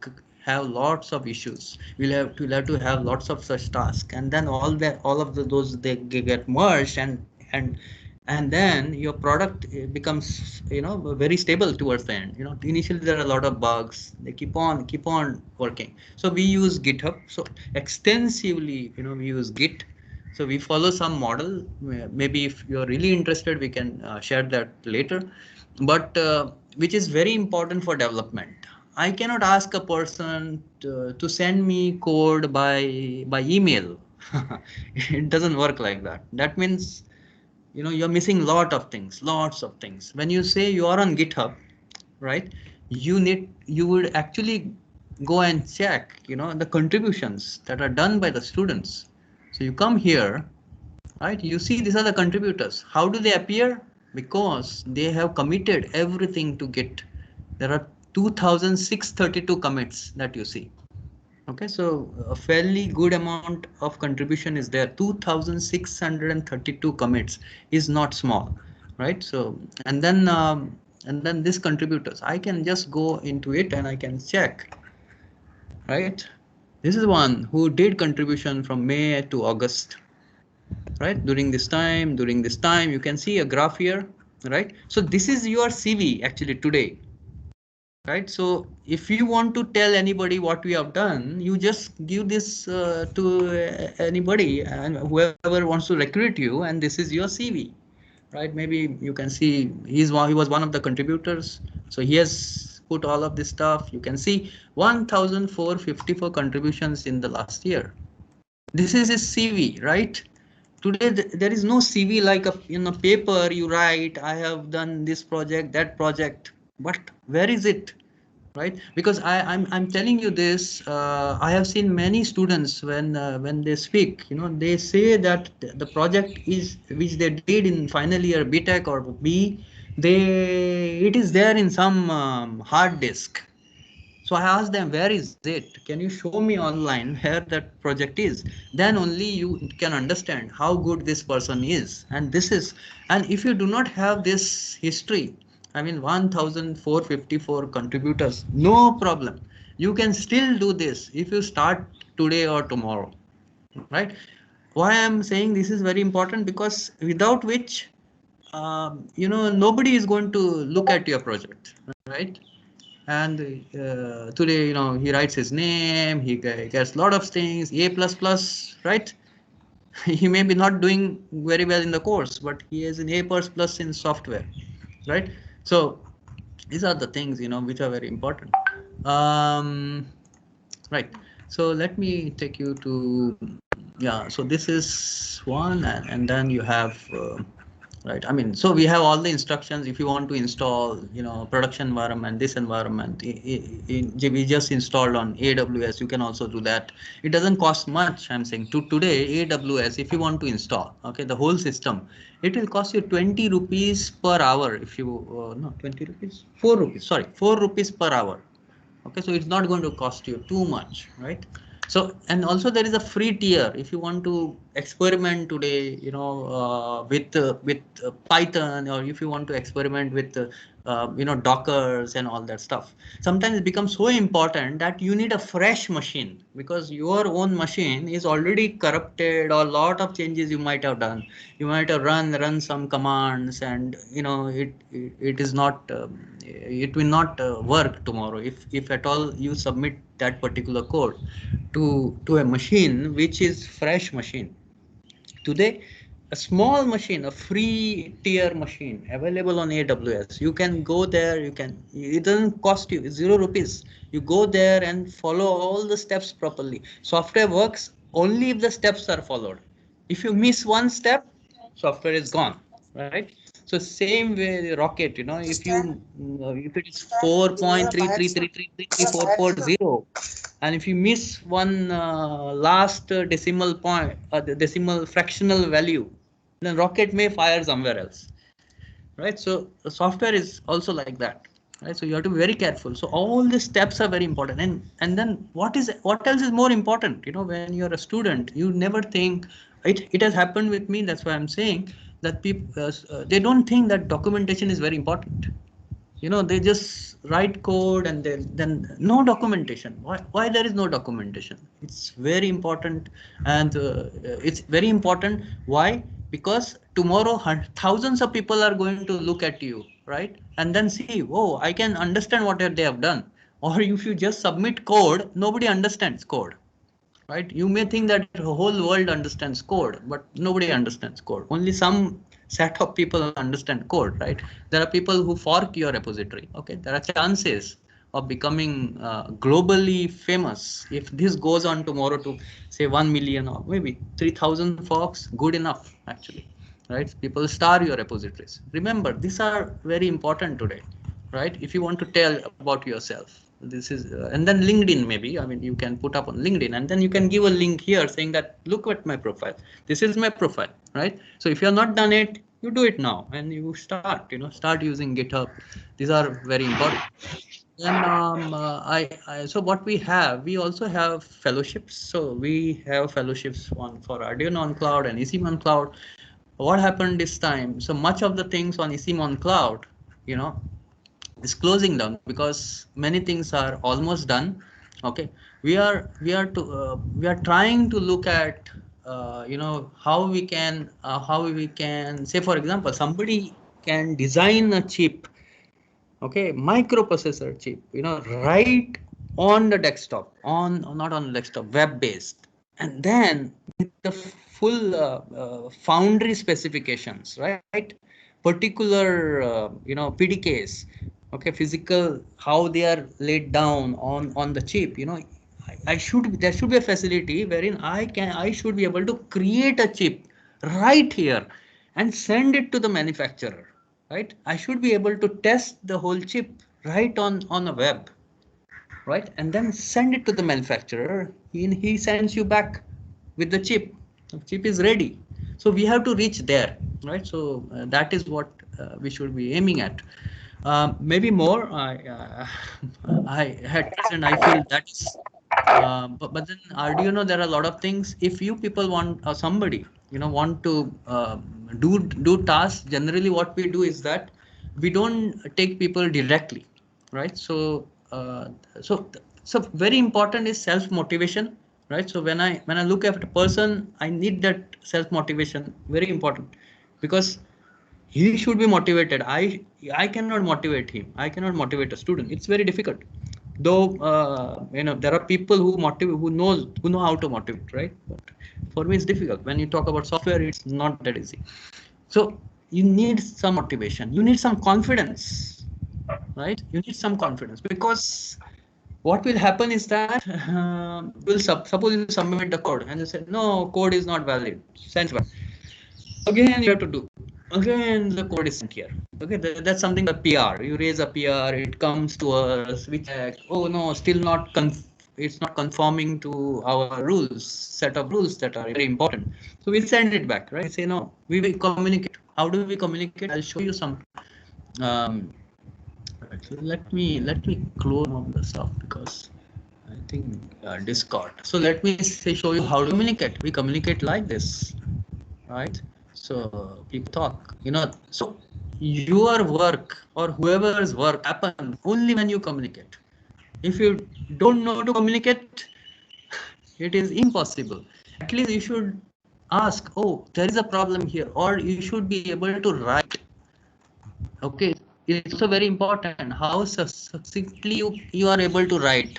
have lots of issues. We'll have to have lots of such tasks, and then all of those they get merged, and then your product becomes very stable towards the end. Initially there are a lot of bugs, they keep on working. So we use GitHub, so extensively we use Git, So we follow some model. Maybe if you're really interested, we can share that later. But which is very important for development. I cannot ask a person to send me code by email. It doesn't work like that. That means, you know, you're missing lots of things. When you say you are on GitHub, right? You would actually go and check, you know, the contributions that are done by the students. So you come here, right? You see these are the contributors. How do they appear? Because they have committed everything to Git. There are 2,632 commits that you see. Okay, so a fairly good amount of contribution is there. 2,632 commits is not small, right? So and then this contributors, I can just go into it and I can check, right? This is one who did contribution from May to August, right? During this time, you can see a graph here, right? So this is your CV actually today. Right, so if you want to tell anybody what we have done, you just give this to anybody and whoever wants to recruit you, and this is your CV, right? Maybe you can see he was one of the contributors, so he has put all of this stuff. You can see 1,454 contributions in the last year. This is his CV, right? Today there is no CV like in a paper you write, I have done this project, that project, but where is it? Right, because I'm telling you this, I have seen many students when they speak, you know, they say that the project is which they did in final year BTech or B, it is there in some hard disk. So I asked them, where is it? Can you show me online where that project is? Then only you can understand how good this person is. And this is, and if you do not have this history, I mean 1,454 contributors, no problem. You can still do this if you start today or tomorrow, right? Why I'm saying this is very important, because without which, you know, nobody is going to look at your project, right? And today, you know, he writes his name, he gets a lot of things, A++, right? He may be not doing very well in the course, but he is an A++ in software, right? So these are the things, you know, which are very important. Right, so let me take you to, yeah, so this is one, and then you have right, I mean, so we have all the instructions. If you want to install, you know, production environment, this environment, we just installed on AWS, you can also do that. It doesn't cost much. I'm saying today AWS, if you want to install, okay, the whole system, it will cost you 20 rupees per hour. If you no 20 rupees, 4 rupees, sorry, 4 rupees per hour. Okay, so it's not going to cost you too much, right? So, and also there is a free tier if you want to experiment today, you know, with Python, or if you want to experiment with you know, Dockers and all that stuff. Sometimes it becomes so important that you need a fresh machine, because your own machine is already corrupted, or a lot of changes you might have done. You might have run some commands, and you know, it is not it will not work tomorrow if at all you submit that particular code to a machine which is fresh machine. Today, a small machine, a free tier machine available on AWS, you can go there, it doesn't cost you 0 rupees. You go there and follow all the steps properly. Software works only if the steps are followed. If you miss one step, software is gone, right? So same way Rocket, you know, if it is 4.333333440, and if you miss one last decimal point, the decimal fractional value, then Rocket may fire somewhere else, right? So the software is also like that, right? So you have to be very careful. So all the steps are very important, and then what else is more important? You know, when you're a student, you never think it has happened with me. That's why I'm saying that people they don't think that documentation is very important. You know, they just write code and then no documentation. Why there is no documentation? It's very important, and it's very important. Why? Because tomorrow thousands of people are going to look at you, right? And then see, oh, I can understand what they have done. Or if you just submit code, nobody understands code, right? You may think that the whole world understands code, but nobody understands code. Only some set of people understand code, right? There are people who fork your repository. Okay, there are chances of becoming globally famous if this goes on tomorrow to say 1 million or maybe 3,000 forks. Good enough, actually, right? People star your repositories. Remember, these are very important today, right? If you want to tell about yourself, this is and then LinkedIn, maybe, I mean, you can put up on LinkedIn and then you can give a link here saying that look at my profile, this is my profile, right? So if you have not done it, you do it now and you start, start using GitHub. These are very important. Then so what we have, we also have fellowships. So we have fellowships on for Arduino on cloud and ECM on cloud. What happened this time? So much of the things on ECM on cloud, is closing down because many things are almost done. Okay, we are trying to look at how we can say, for example, somebody can design a chip, okay, microprocessor chip, right on the desktop, on not on desktop, web based, and then with the full foundry specifications, right? Particular PDKs, okay, physical, how they are laid down on the chip. There should be a facility wherein I should be able to create a chip right here and send it to the manufacturer, right? I should be able to test the whole chip right on a web, right? And then send it to the manufacturer. He sends you back with the chip. The chip is ready. So we have to reach there, right? So that is what we should be aiming at. Maybe more. I had, and I feel that is. But then Arduino, there are a lot of things. If you people want somebody, want to do tasks, generally what we do is that we don't take people directly, right? So very important is self motivation, right? So when I look at a person, I need that self motivation, very important, because he should be motivated. I cannot motivate him. I cannot motivate a student. It's very difficult. Though there are people who know how to motivate, right? But for me, it's difficult. When you talk about software, it's not that easy. So you need some motivation. You need some confidence, right? You need some confidence, because what will happen is that suppose you submit the code and you say no, code is not valid, send back. Again you have to do, again the code is sent here. Okay, that's something, a PR, you raise a PR, it comes to us, we check, oh no, still not it's not conforming to our rules, set of rules that are very important. So we send it back, right? Say no, we will communicate. How do we communicate? I'll show you some. um, so let me close all the stuff, because I think Discord. So let me show you how to communicate. We communicate like this, right? So people talk, so your work or whoever's work happens only when you communicate. If you don't know to communicate, it is impossible. At least you should ask, oh, there is a problem here, or you should be able to write. Okay, it's also very important how succinctly you are able to write.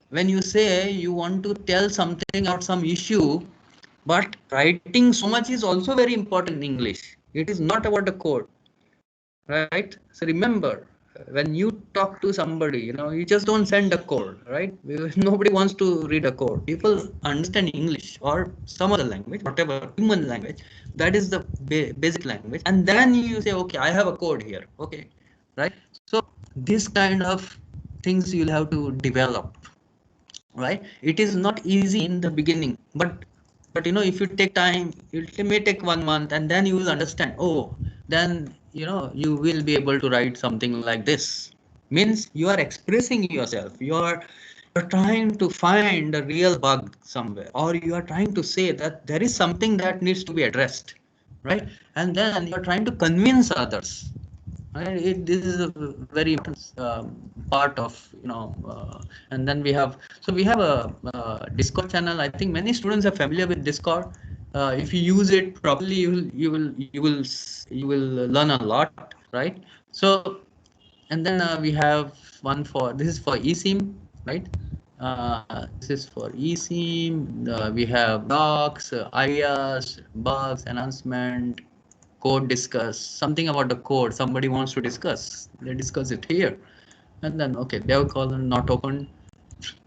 When you say you want to tell something about some issue, but writing so much is also very important in English. It is not about the code, right? So remember, when you talk to somebody, you just don't send a code, right? Nobody wants to read a code. People understand English or some other language, whatever human language. That is the basic language. And then you say, okay, I have a code here. Okay, right? So this kind of things you'll have to develop, right? It is not easy in the beginning, but if you take time, it may take 1 month, and then you will understand. Oh, then you will be able to write something like this. Means you are expressing yourself. You're trying to find a real bug somewhere, or you are trying to say that there is something that needs to be addressed, right? And then you're trying to convince others. This is a very important part of, and then we have a Discord channel. I think many students are familiar with Discord. If you use it properly, you will learn a lot, right? So, and then we have one for, this is for eSIM, right? This is for eSIM. We have docs, ideas, bugs, announcement, code discuss, something about the code somebody wants to discuss. They discuss it here. And then, okay, dev column not open.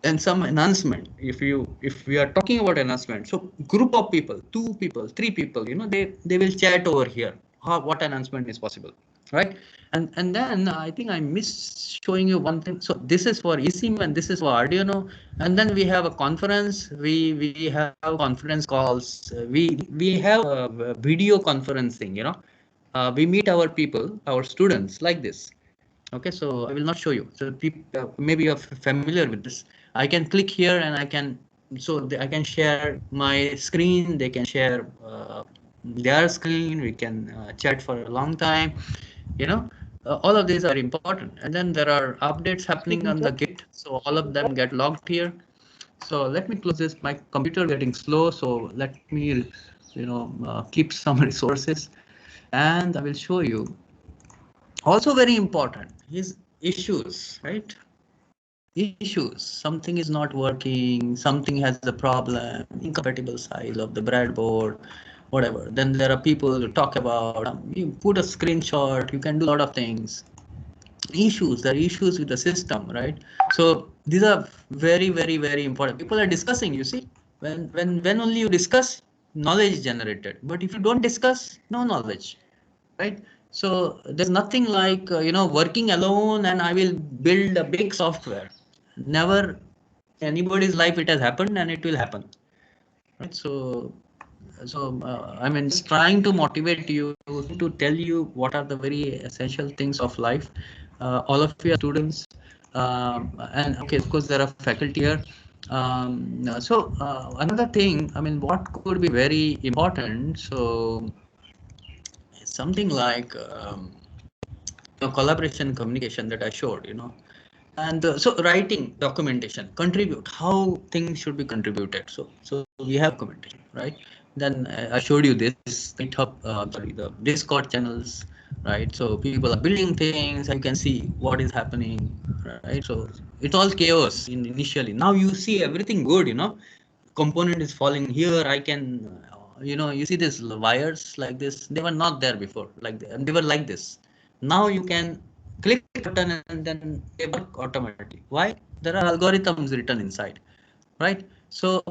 And some announcement. If we are talking about announcement, so group of people, 2 people, 3 people, they will chat over here. What announcement is possible, right? And then I think I missed showing you one thing. So this is for eSIM and this is for Arduino. And then we have a conference. We have conference calls. We have a video conferencing. We meet our people, our students like this. Okay, so I will not show you. So maybe you're familiar with this. I can click here and I can, I can share my screen. They can share their screen. We can chat for a long time. All of these are important. And then there are updates happening on the Git. So all of them get logged here. So let me close this. My computer getting slow. So let me, keep some resources, and I will show you. Also very important is issues, right? Issues. Something is not working, something has a problem, incompatible size of the breadboard, whatever. Then there are people to talk about, you put a screenshot, you can do a lot of things. Issues, there are issues with the system, right? So these are very, very, very important. People are discussing, you see, when only you discuss, knowledge is generated. But if you don't discuss, no knowledge, right? So there's nothing like, working alone and I will build a big software. Never anybody's life it has happened and it will happen, right? So I mean, just trying to motivate you to tell you what are the very essential things of life. All of you are students, and okay, of course there are faculty here. Another thing, I mean, what could be very important? So something like collaboration communication that I showed, and so writing documentation, contribute how things should be contributed. So we have documentation, right? Then I showed you this GitHub, sorry, the Discord channels, right? So people are building things, and you can see what is happening, right? So it's all chaos initially. Now you see everything good, component is falling here. I can, you see these wires like this. They were not there before, they were like this. Now you can click button and then they work automatically. Why? There are algorithms written inside, right? So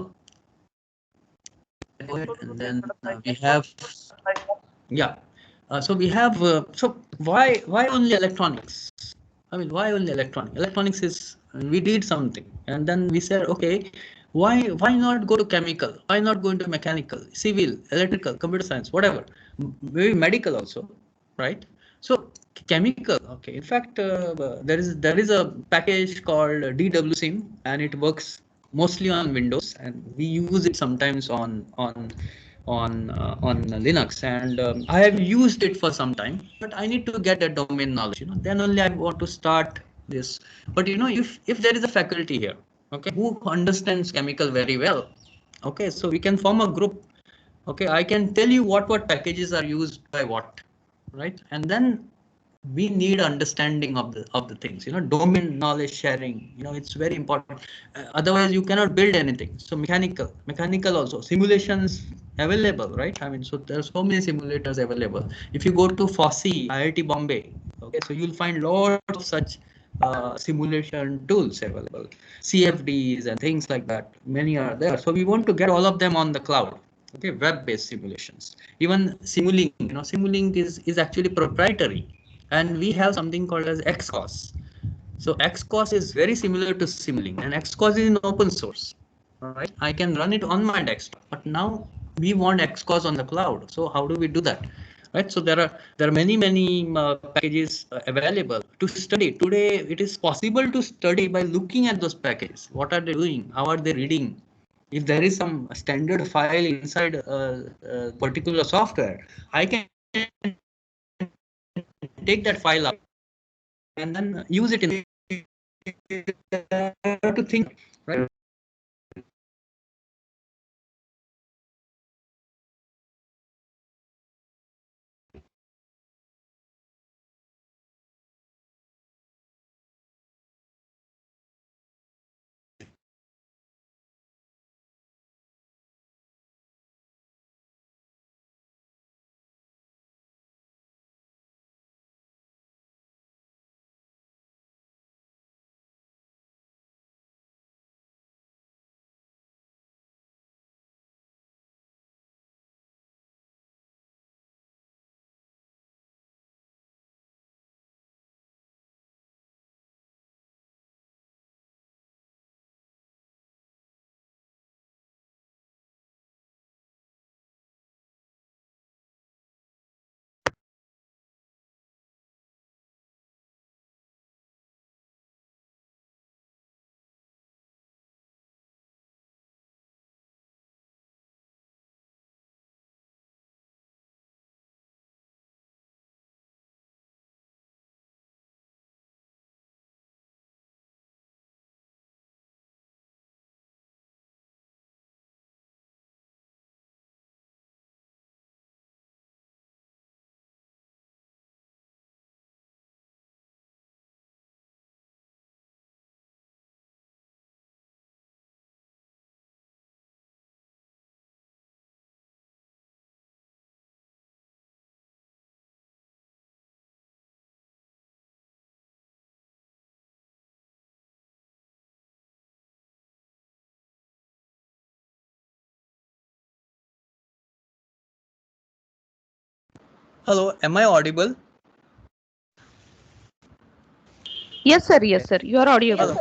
go ahead, and then we have, yeah. So we have, so why only electronics? I mean, why only electronics? Electronics is, we did something, and then we said, okay, why not go to chemical? Why not go into mechanical, civil, electrical, computer science, whatever, maybe medical also, right? So chemical, okay. In fact, there is a package called DWSIM, and it works mostly on Windows, and we use it sometimes on Linux, and I have used it for some time, but I need to get a domain knowledge, then only I want to start this. But if there is a faculty here, okay, who understands chemical very well, okay, so we can form a group. Okay, I can tell you what packages are used by what, right? And then we need understanding of the things, domain knowledge sharing, it's very important. Otherwise you cannot build anything. So mechanical also simulations available, right? I mean, so there are so many simulators available. If you go to FOSSEE, IIT Bombay, okay, so you'll find lots of such simulation tools available, CFDs and things like that. Many are there. So we want to get all of them on the cloud. Okay, web-based simulations. Even Simulink, Simulink is actually proprietary, and we have something called as XCOS. So XCOS is very similar to Simulink, and XCOS is in open source, right? I can run it on my desktop, but now we want XCOS on the cloud. So how do we do that? Right. So there are many packages available to study. Today it is possible to study by looking at those packages. What are they doing? How are they reading? If there is some standard file inside particular software, I can take that file up and then use it in to think, right? Hello, am I audible? Yes, sir. Yes, sir. You are audible.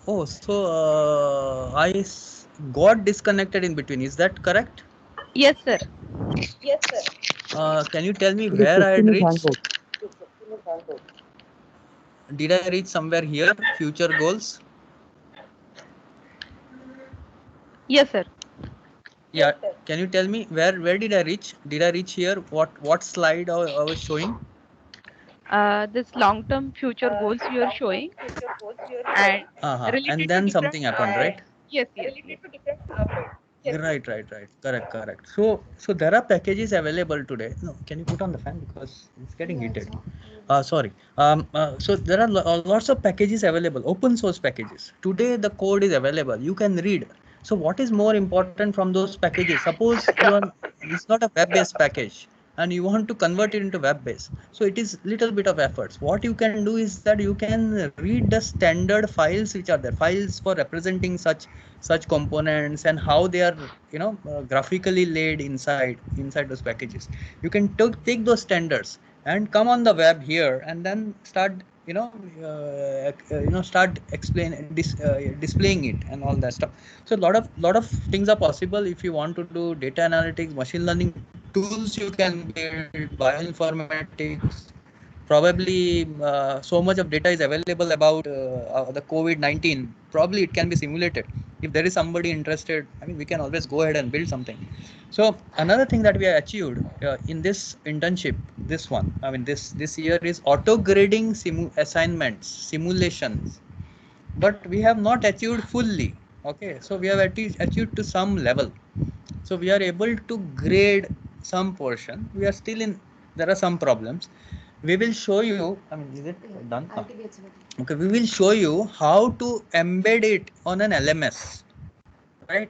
Oh, so got disconnected in between. Is that correct? Yes, sir. Can you tell me It is where I had 15 is reached? handbook. Did I reach somewhere here? Future goals? Yes, sir. Yeah. Can you tell me where did I reach? Did I reach here? What slide I was showing? This long-term future goals you are showing and And related to then different. something happened, right? Yes, yes, yes. Right. Correct. So there are packages available today. No, can you put on the fan because it's getting Yeah, it's heated. on. Sorry. So there are lots of packages available, open source packages. Today the code is available. You can read. So what is more important from those packages? Suppose it's not a web-based package and you want to convert it into web-based. So it is little bit of efforts. What you can do is that you can read the standard files which are there, files for representing such components and how they are graphically laid inside those packages. You can take those standards and come on the web here and then start start displaying it and all that stuff. So a lot of things are possible if you want to do data analytics, machine learning tools you can build, bioinformatics. Probably so much of data is available about the COVID-19. Probably it can be simulated. If there is somebody interested, I mean, we can always go ahead and build something. So another thing that we have achieved in this internship, this one, I mean, this year is auto grading assignments, simulations, but we have not achieved fully. Okay, so we have achieved to some level. So we are able to grade some portion. We are still in. There are some problems. We will show you. I mean, is it done? RTB it's ready. Okay, we will show you how to embed it on an LMS, right?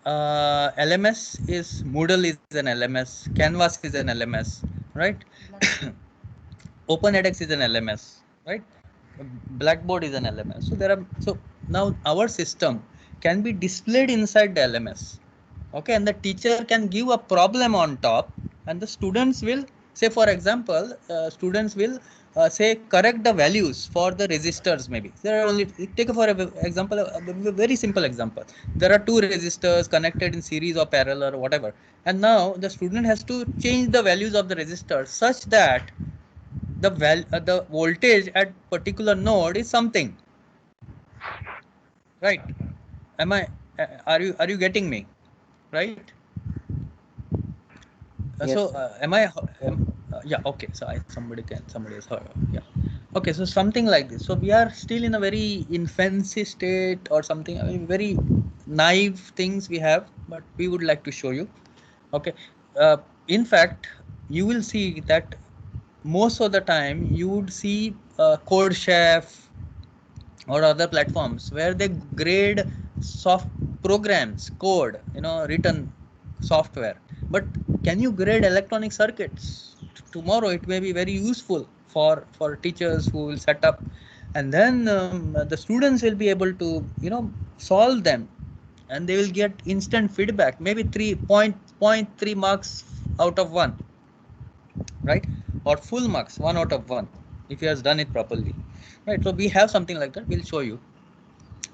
LMS is Moodle is an LMS, Canvas is an LMS, right? OpenEdX is an LMS, right? Blackboard is an LMS. So now our system can be displayed inside the LMS. Okay, and the teacher can give a problem on top, and the students will say, for example, students will say correct the values for the resistors. Maybe there are only take for example a very simple example. There are two resistors connected in series or parallel or whatever, and now the student has to change the values of the resistors such that the voltage at particular node is something, right? Am I are you getting me, right? Yes, sir. Am I yeah, okay, so somebody has heard, yeah, okay, so something like this. So we are still in a very infancy state or something. I mean, very naive things we have, but we would like to show you. Okay, in fact, you will see that most of the time you would see CodeChef or other platforms where they grade soft programs, code, written software. But can you grade electronic circuits? Tomorrow it may be very useful for teachers who will set up, and then the students will be able to solve them, and they will get instant feedback. Maybe 3.3 marks out of 1, right? Or full marks 1 out of 1 if he has done it properly, right? So we have something like that. We'll show you.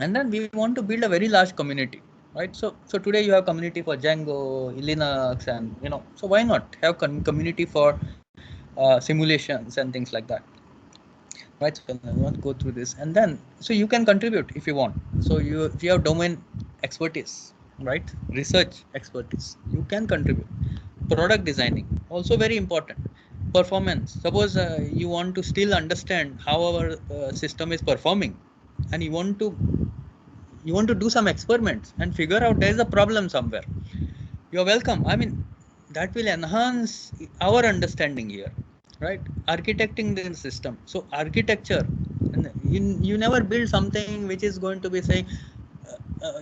And then we want to build a very large community, right? So today you have community for Django, Linux, and so why not have community for simulations and things like that, right? So I want to go through this, and then so you can contribute if you want. So if you have domain expertise, right, research expertise, you can contribute. Product designing also very important. Performance, suppose you want to still understand how our system is performing, and you want to do some experiments and figure out there is a problem somewhere. You're welcome. I mean, that will enhance our understanding here, right? Architecting the system. So architecture, and you never build something which is going to be saying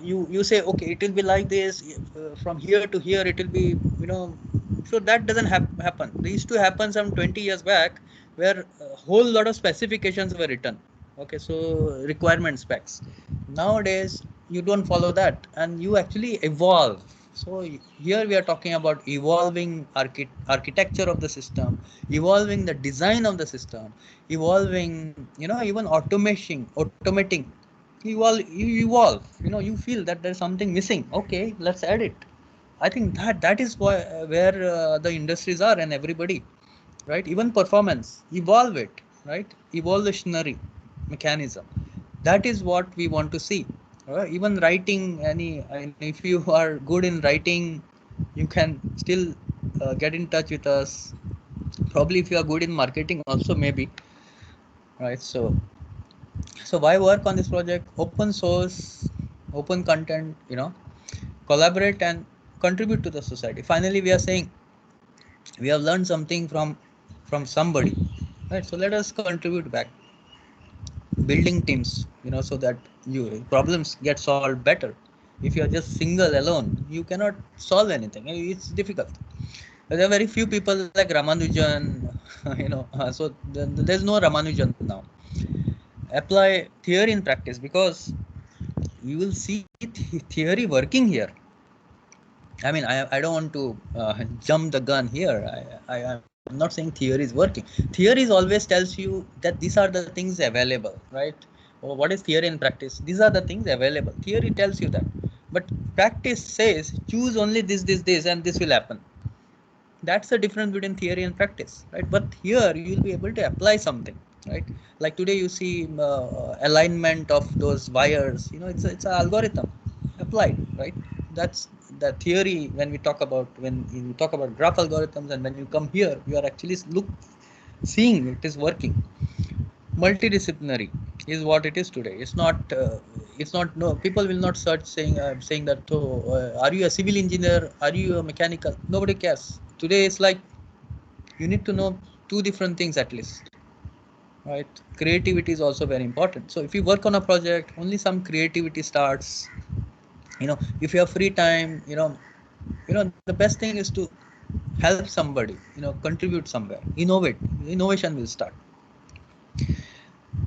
you say, okay, it will be like this, from here to here it will be, so that doesn't happen. This used to happen some 20 years back, where a whole lot of specifications were written. Okay, so requirement specs. Nowadays you don't follow that, and you actually evolve. So here we are talking about evolving architecture of the system, evolving the design of the system, evolving, even automating, evolve. You feel that there's something missing. Okay, let's add it. I think that is where the industries are and everybody, right? Even performance, evolve it, right? Evolutionary mechanism. That is what we want to see. Even writing if you are good in writing, you can still get in touch with us. Probably if you are good in marketing also, maybe, right? So why work on this project? Open source, open content, collaborate and contribute to the society. Finally, we are saying we have learned something from somebody, right? So let us contribute back, building teams, so that you problems get solved better. If you are just single alone, you cannot solve anything. It's difficult. There are very few people like Ramanujan, so there's no Ramanujan now. Apply theory in practice, because you will see theory working here. I mean, I don't want to jump the gun here. I'm not saying theory is working. Theory always tells you that these are the things available, right? Or what is theory in practice? These are the things available. Theory tells you that. But practice says choose only this, and this will happen. That's the difference between theory and practice, right? But here you will be able to apply something, right? Like today you see alignment of those wires. It's an algorithm applied, right? That's the theory. When you talk about graph algorithms, and when you come here, you are actually seeing it is working. Multidisciplinary is what it is today. It's not no, people will not search saying that, oh, are you a civil engineer, are you a mechanical? Nobody cares today. It's like you need to know two different things at least, right? Creativity is also very important. So if you work on a project, only some creativity starts. If you have free time, the best thing is to help somebody, contribute somewhere, innovation will start.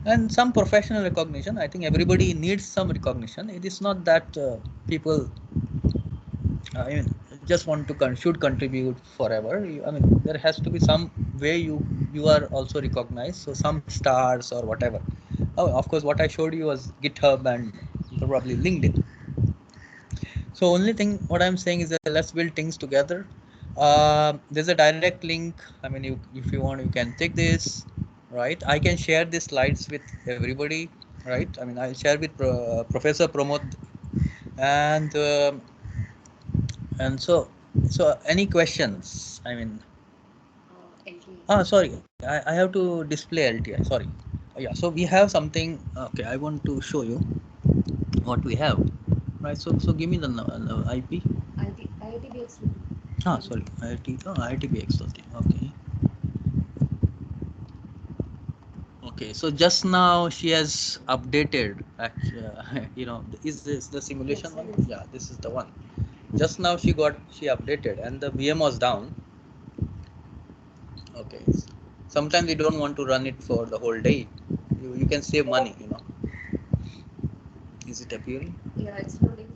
And some professional recognition. I think everybody needs some recognition. It is not that people just want to should contribute forever. There has to be some way you are also recognized, so some stars or whatever. Oh, of course, what I showed you was GitHub and probably LinkedIn. So only thing what I'm saying is that let's build things together. There's a direct link. If you want, you can take this, right? I can share these slides with everybody, right? I'll share with Professor Pramod, and so any questions? Sorry, I have to display LTI. Sorry. Yeah, so we have something. Okay, I want to show you what we have. Right, so give me the IP. IITBX. Sorry, IITBX. Okay. Okay, so just now she has updated. Is this the simulation Yes, one? yes. Yeah, this is the one. Just now she updated, and the VM was down. Okay. Sometimes we don't want to run it for the whole day. You can save money. Is it appearing? Yeah, it's loading.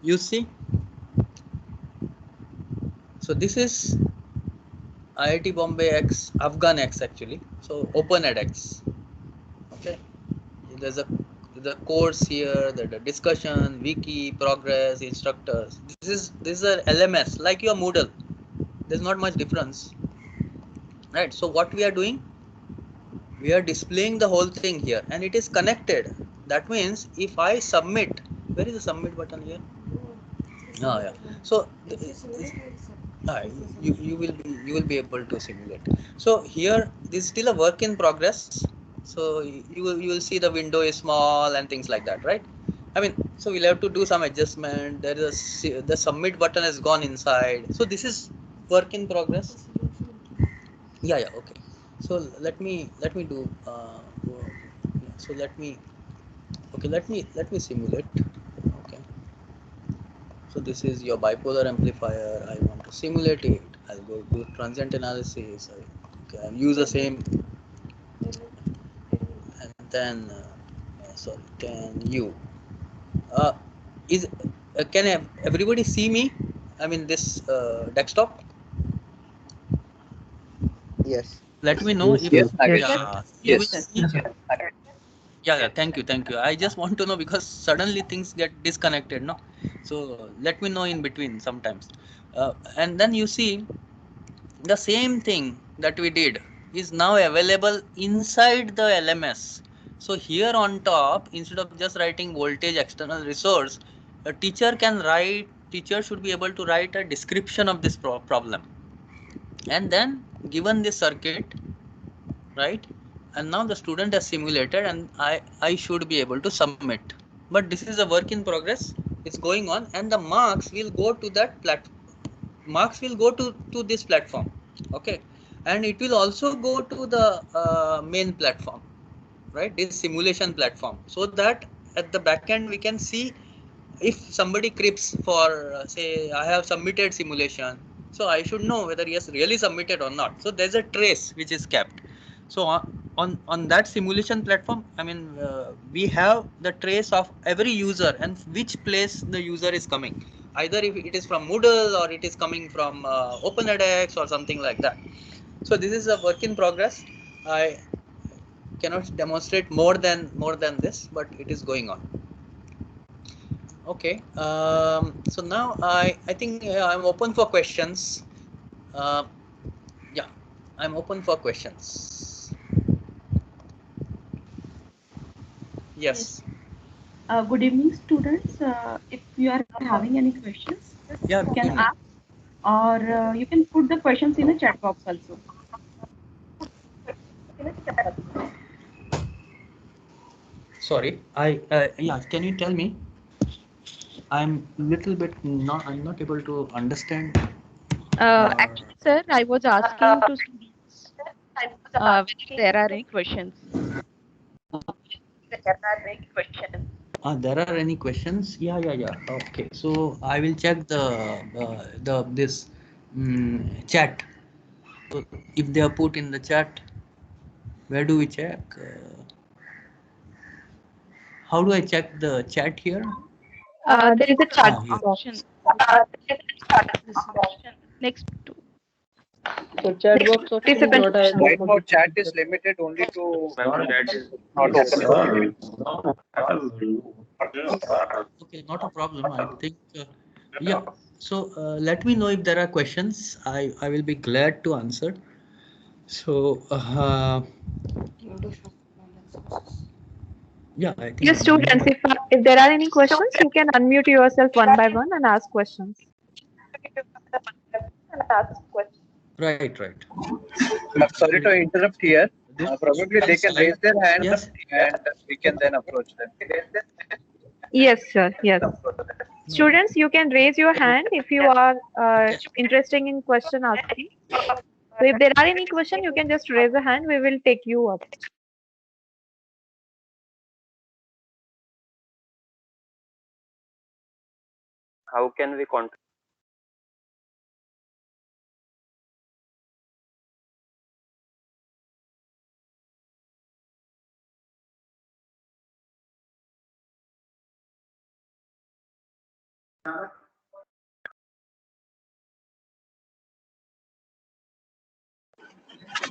You see. So this is IIT Bombay X, Afghan X actually. So OpenEdX. Okay. There's the course here, the discussion, wiki, progress, instructors. This is a LMS like your Moodle. There's not much difference, right? So what we are doing, we are displaying the whole thing here, and it is connected. That means if I submit, where is the submit button here? Yeah. So you will be able to simulate. So here this is still a work in progress. So you will see the window is small and things like that, right? So we'll have to do some adjustment. There is the submit button has gone inside. So this is work in progress. Yeah. Okay. So let me do. So let me simulate. Okay. So this is your bipolar amplifier. I want to simulate it. I'll go do transient analysis. Okay, I'll use the same, and then sorry, 10 U. is can everybody see me? I mean this desktop. Yes. Let me know Yes, if sir. Yes, Nagesh. you will Yes. see. Yeah, thank you, thank you. I just want to know because suddenly things get disconnected, no? So let me know in between sometimes. And then you see the same thing that we did is now available inside the LMS. So here on top, instead of just writing voltage external resource, a teacher should be able to write a description of this problem. And then given this circuit, right? And now the student has simulated and I should be able to submit. But this is a work in progress. It's going on and the marks will go to that platform. Marks will go to this platform. Okay. And it will also go to the main platform, right? This simulation platform. So that at the back end we can see if somebody crips for say I have submitted simulation, so I should know whether he has really submitted or not. So there's a trace which is kept. So on that simulation platform, I mean we have the trace of every user and which place the user is coming, either if it is from Moodle or it is coming from OpenEdX or something like that. So this is a work in progress. I cannot demonstrate more than this, but it is going on. Okay, so now I think I'm open for questions. Uh, yeah, I'm open for questions. Yes. Good evening, students. If you are having any questions, Yeah, you good can evening. ask, or you can put the questions in the chat box also. Sorry, yeah. Can you tell me? I'm little bit not. I'm not able to understand. Actually, sir, I was asking to students whether there are any questions. There are any questions? Yeah. Okay, so I will check the this chat. So if they are put in the chat, where do we check? How do I check the chat here? There is a chat Here. Option next to So chat box option is participant not available. Right now, chat is limited only to not open for review. Okay, not a problem. I think, yeah. So let me know if there are questions. I will be glad to answer. So yeah, I think. Dear students, if there are any questions, you can unmute yourself one by one and ask questions. Right. Sorry to interrupt here. Probably they can raise their hand Yes. and we can then approach them. Yes, sir. Yes. Students, you can raise your hand if you are interested in question asking. So if there are any question, you can just raise a hand. We will take you up. How can we contribute?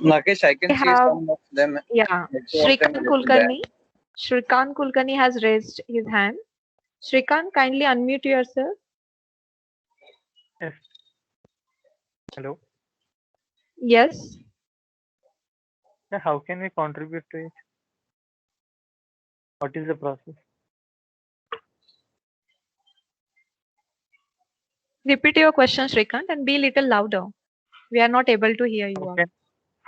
Nagesh, I can We see have, some of them. yeah, Shrikant Kulkarni has raised his hand. Shrikant, kindly unmute yourself. Yes. Hello. Yes. Yeah, how can we contribute to it? What is the process? Repeat your question, Shrikant, and be little louder. We are not able to hear you.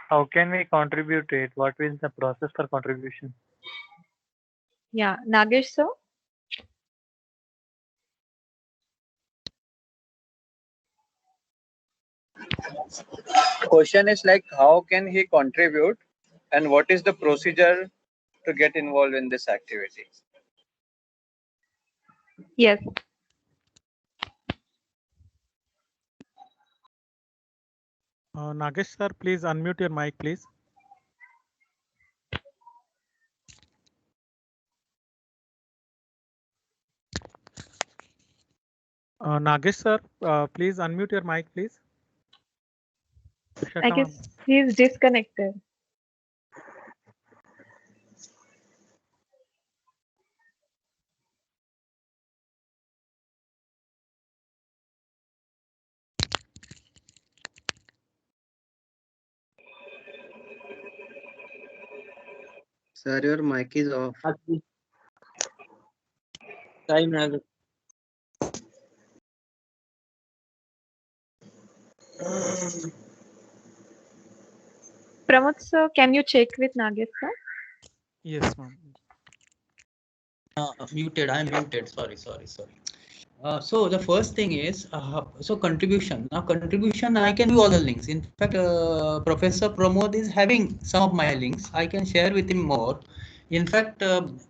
How can we contribute to it? What is the process for contribution? Yeah, Nagesh sir. Question is like, how can he contribute and what is the procedure to get involved in this activity? Yes. Nagesh sir, please unmute your mic, please. Nagesh sir, please unmute your mic, please. I guess he's disconnected. Sir, your mic is off. Time has. Pramod sir, can you check with Nagesh sir? Yes, ma'am. Muted. I'm muted. Sorry. So the first thing is so contribution. Now contribution, I can do all the links. In fact, Professor Pramod is having some of my links. I can share with him more. In fact,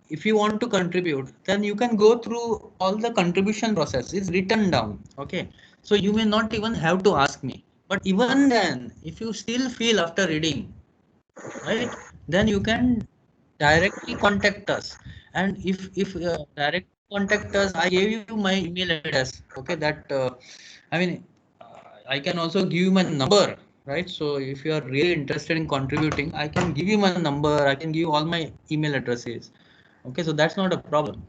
if you want to contribute, then you can go through all the contribution process. It's written down. Okay. So you may not even have to ask me. But even then, if you still feel after reading, right, then you can directly contact us. And if direct contact us, I gave you my email address. Okay, that I mean, I can also give you my number, right? So if you are really interested in contributing, I can give you my number. I can give you all my email addresses. Okay, so that's not a problem.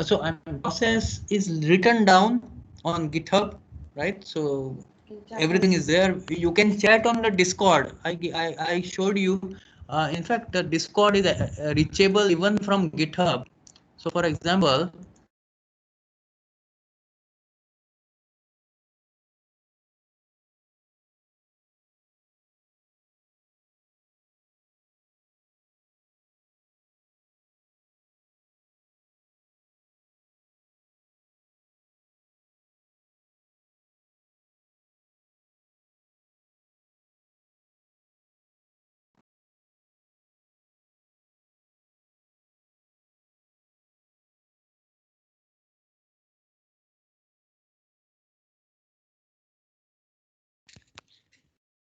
So process is written down on GitHub, right? So everything is there. You can chat on the Discord. I showed you. In fact, the Discord is reachable even from GitHub. So for example,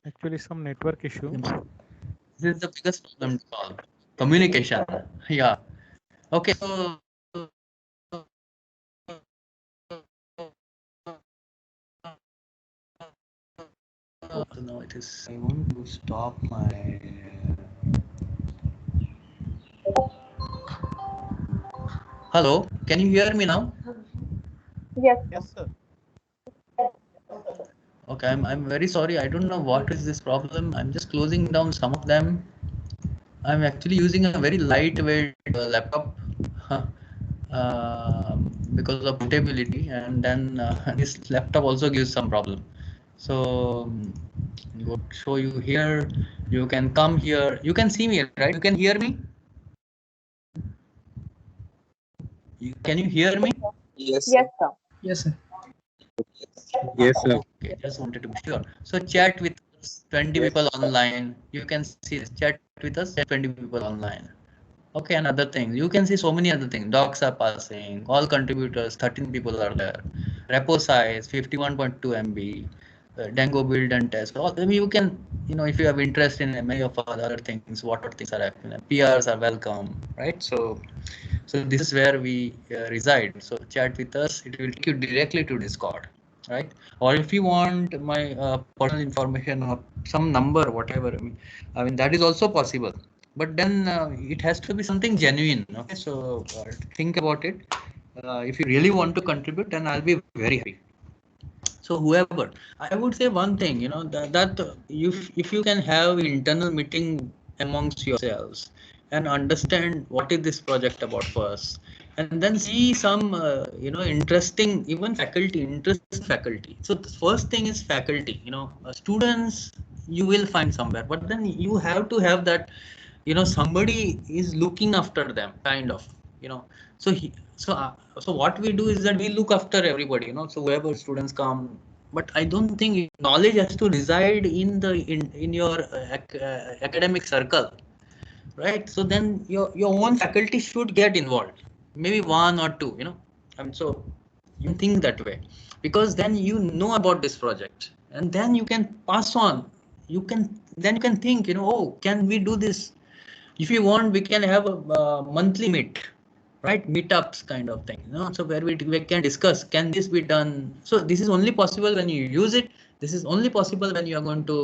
Actually, some network issue. this is the biggest problem to solve. Communication. Yeah. Okay. So now it is. I want to stop my. Hello. Can you hear me now? Yes. Yes, sir. Okay, I'm very sorry. I don't know what is this problem. I'm just closing down some of them. I'm actually using a very lightweight laptop because of portability, and then this laptop also gives some problem. So I'm going to show you here. You can come here. You can see me, right? You can hear me. Can you hear me? Yes. Yes, sir. Yes, sir. Yes, sir. Okay, just wanted to be sure. So chat with us, 20 people online. You can see this, chat with us, 20 people online. Okay, and other things. You can see so many other things. Docs are passing, all contributors, 13 people are there. Repo size, 51.2 MB. Dango build and test. All, I mean, you can, if you have interest in many of other things, what things are happening. PRs are welcome, right? So this is where we reside. So chat with us. It will take you directly to Discord, right? Or if you want my personal information or some number, whatever, I mean that is also possible. But then it has to be something genuine. Okay, so think about it. If you really want to contribute, then I'll be very happy. So whoever, I would say one thing, that if you can have internal meeting amongst yourselves and understand what is this project about first, and then see some interesting, even faculty, interesting faculty. So the first thing is faculty. Students you will find somewhere, but then you have to have that, somebody is looking after them, kind of, so so what we do is that we look after everybody, so wherever students come. But I don't think knowledge has to reside in your academic circle, right? So then your own faculty should get involved, maybe one or two, so you think that way, because then you know about this project, and then you can pass on. You can think, oh, can we do this? If you want, we can have a monthly meet, right? Meetups kind of thing, you know, so where we can discuss, can this be done? So this is only possible when you use it. This is only possible when you are going to,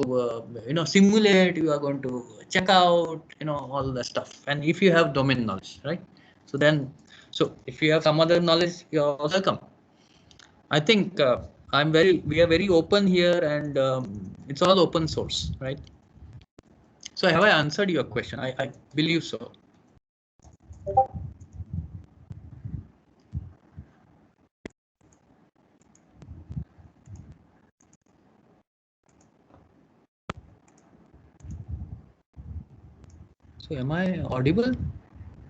you know, simulate, you are going to check out, you know, all the stuff. And if you have domain knowledge, right? So then, so if you have some other knowledge, you're welcome. I think we are very open here, and it's all open source, right? So have I answered your question? I believe so. So am I audible?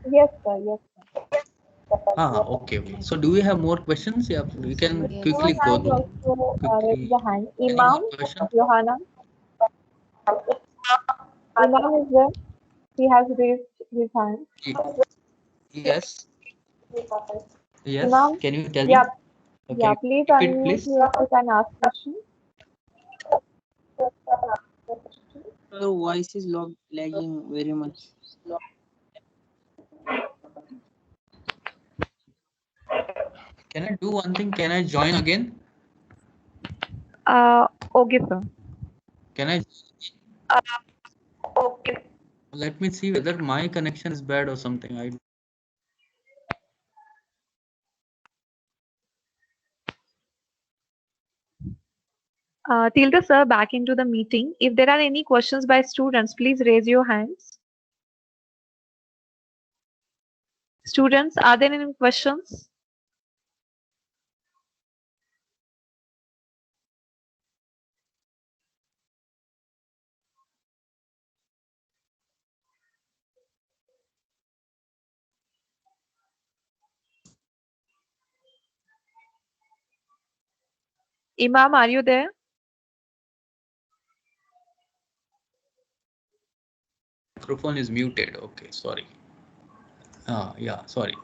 Yes, sir. Yes, sir. Okay. So do we have more questions? Yeah, we can quickly go Hand through. also raise the hand. Any more Imam questions? Johanna. Imam is there. He has raised his hand. Yes. Yes. Imam, Can you tell yeah, me? yeah. Please Repeat, unmute please. yourself and ask question. The voice is lagging very much. Can I do one thing? Can I join again? Okay, sir. Can I? Okay. Let me see whether my connection is bad or something. Tilda sir, back into the meeting. If there are any questions by students, please raise your hands. Students, are there any questions? Imam, are you there? Microphone is muted. Okay, sorry. Yeah, sorry.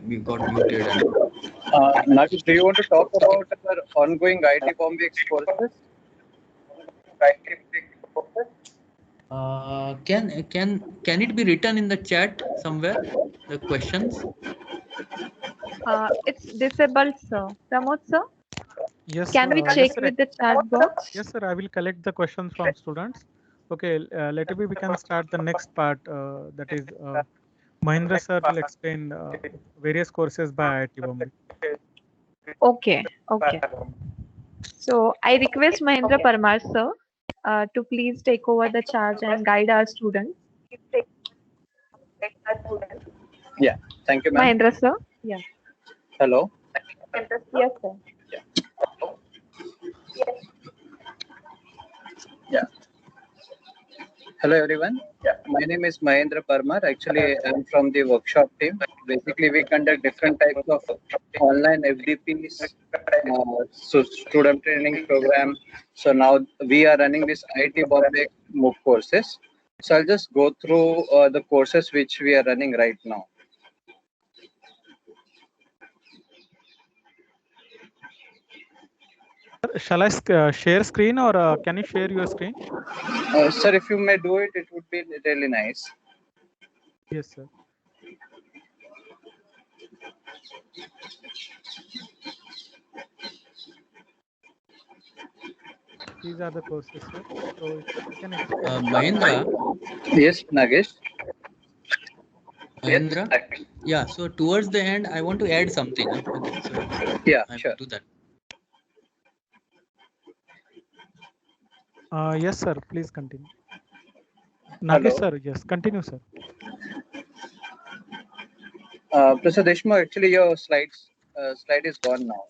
We got muted. And Nagesh, do you want to talk about our ongoing IT Bombay courses? Can it be written in the chat somewhere? The questions. It's disabled, sir. Pramod, sir? Yes. Can we check with the chat box? Yes, sir. I will collect the questions from students. Okay. Let me. We can start the next part. That is, Mahendra sir will explain various courses by IIT Bombay. Okay. Okay. So I request Mahendra Parmar, sir, to please take over the charge and guide our students. Yeah. Thank you, ma'am. Mahendra, sir. Yeah. Hello. Yes, sir. Yeah. Hello, everyone. My name is Mahendra Parmar. Actually, I'm from the workshop team. Basically, we conduct different types of online FDPs, so student training program. So now we are running this IIT Bombay MOOC courses. So I'll just go through the courses which we are running right now. Shall I share screen, or can you share your screen? Sir, if you may do it, it would be really nice. Yes, sir. These are the courses, sir. So you can explain. Mahendra. Yes, Nagesh. Mahendra. Yeah. So towards the end, I want to add something. Okay. So yeah, I sure. will do that. Yes, sir. Please continue. Nagesh, sir. Yes, continue, sir. Professor Deshmukh, actually your slide is gone now.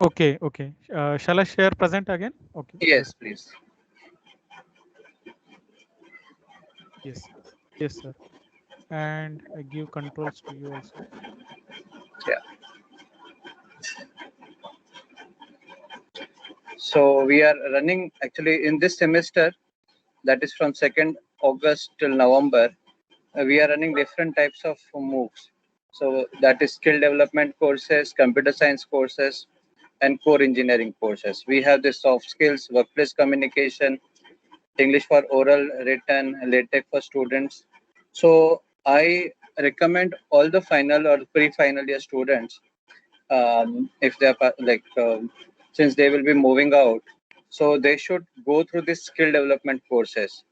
Okay, okay. Shall I share present again? Okay. Yes, please. Yes, yes, sir. And I give controls to you also. Yeah. So we are running actually in this semester, that is from 2nd August till November, we are running different types of MOOCs. So that is skill development courses, computer science courses, and core engineering courses. We have the soft skills, workplace communication, English for oral, written, LaTeX for students. So I recommend all the final or pre-final year students, if they are since they will be moving out, so they should go through this skill development courses.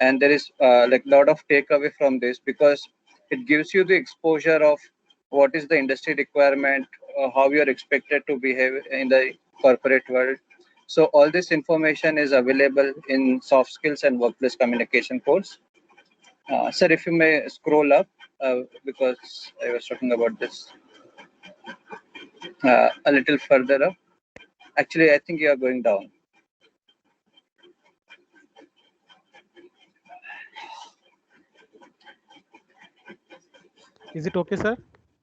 And there is like a lot of takeaway from this, because it gives you the exposure of what is the industry requirement, how you are expected to behave in the corporate world. So all this information is available in soft skills and workplace communication course. Sir, if you may scroll up, because I was talking about this a little further up. Actually, I think you are going down. Is it okay, sir?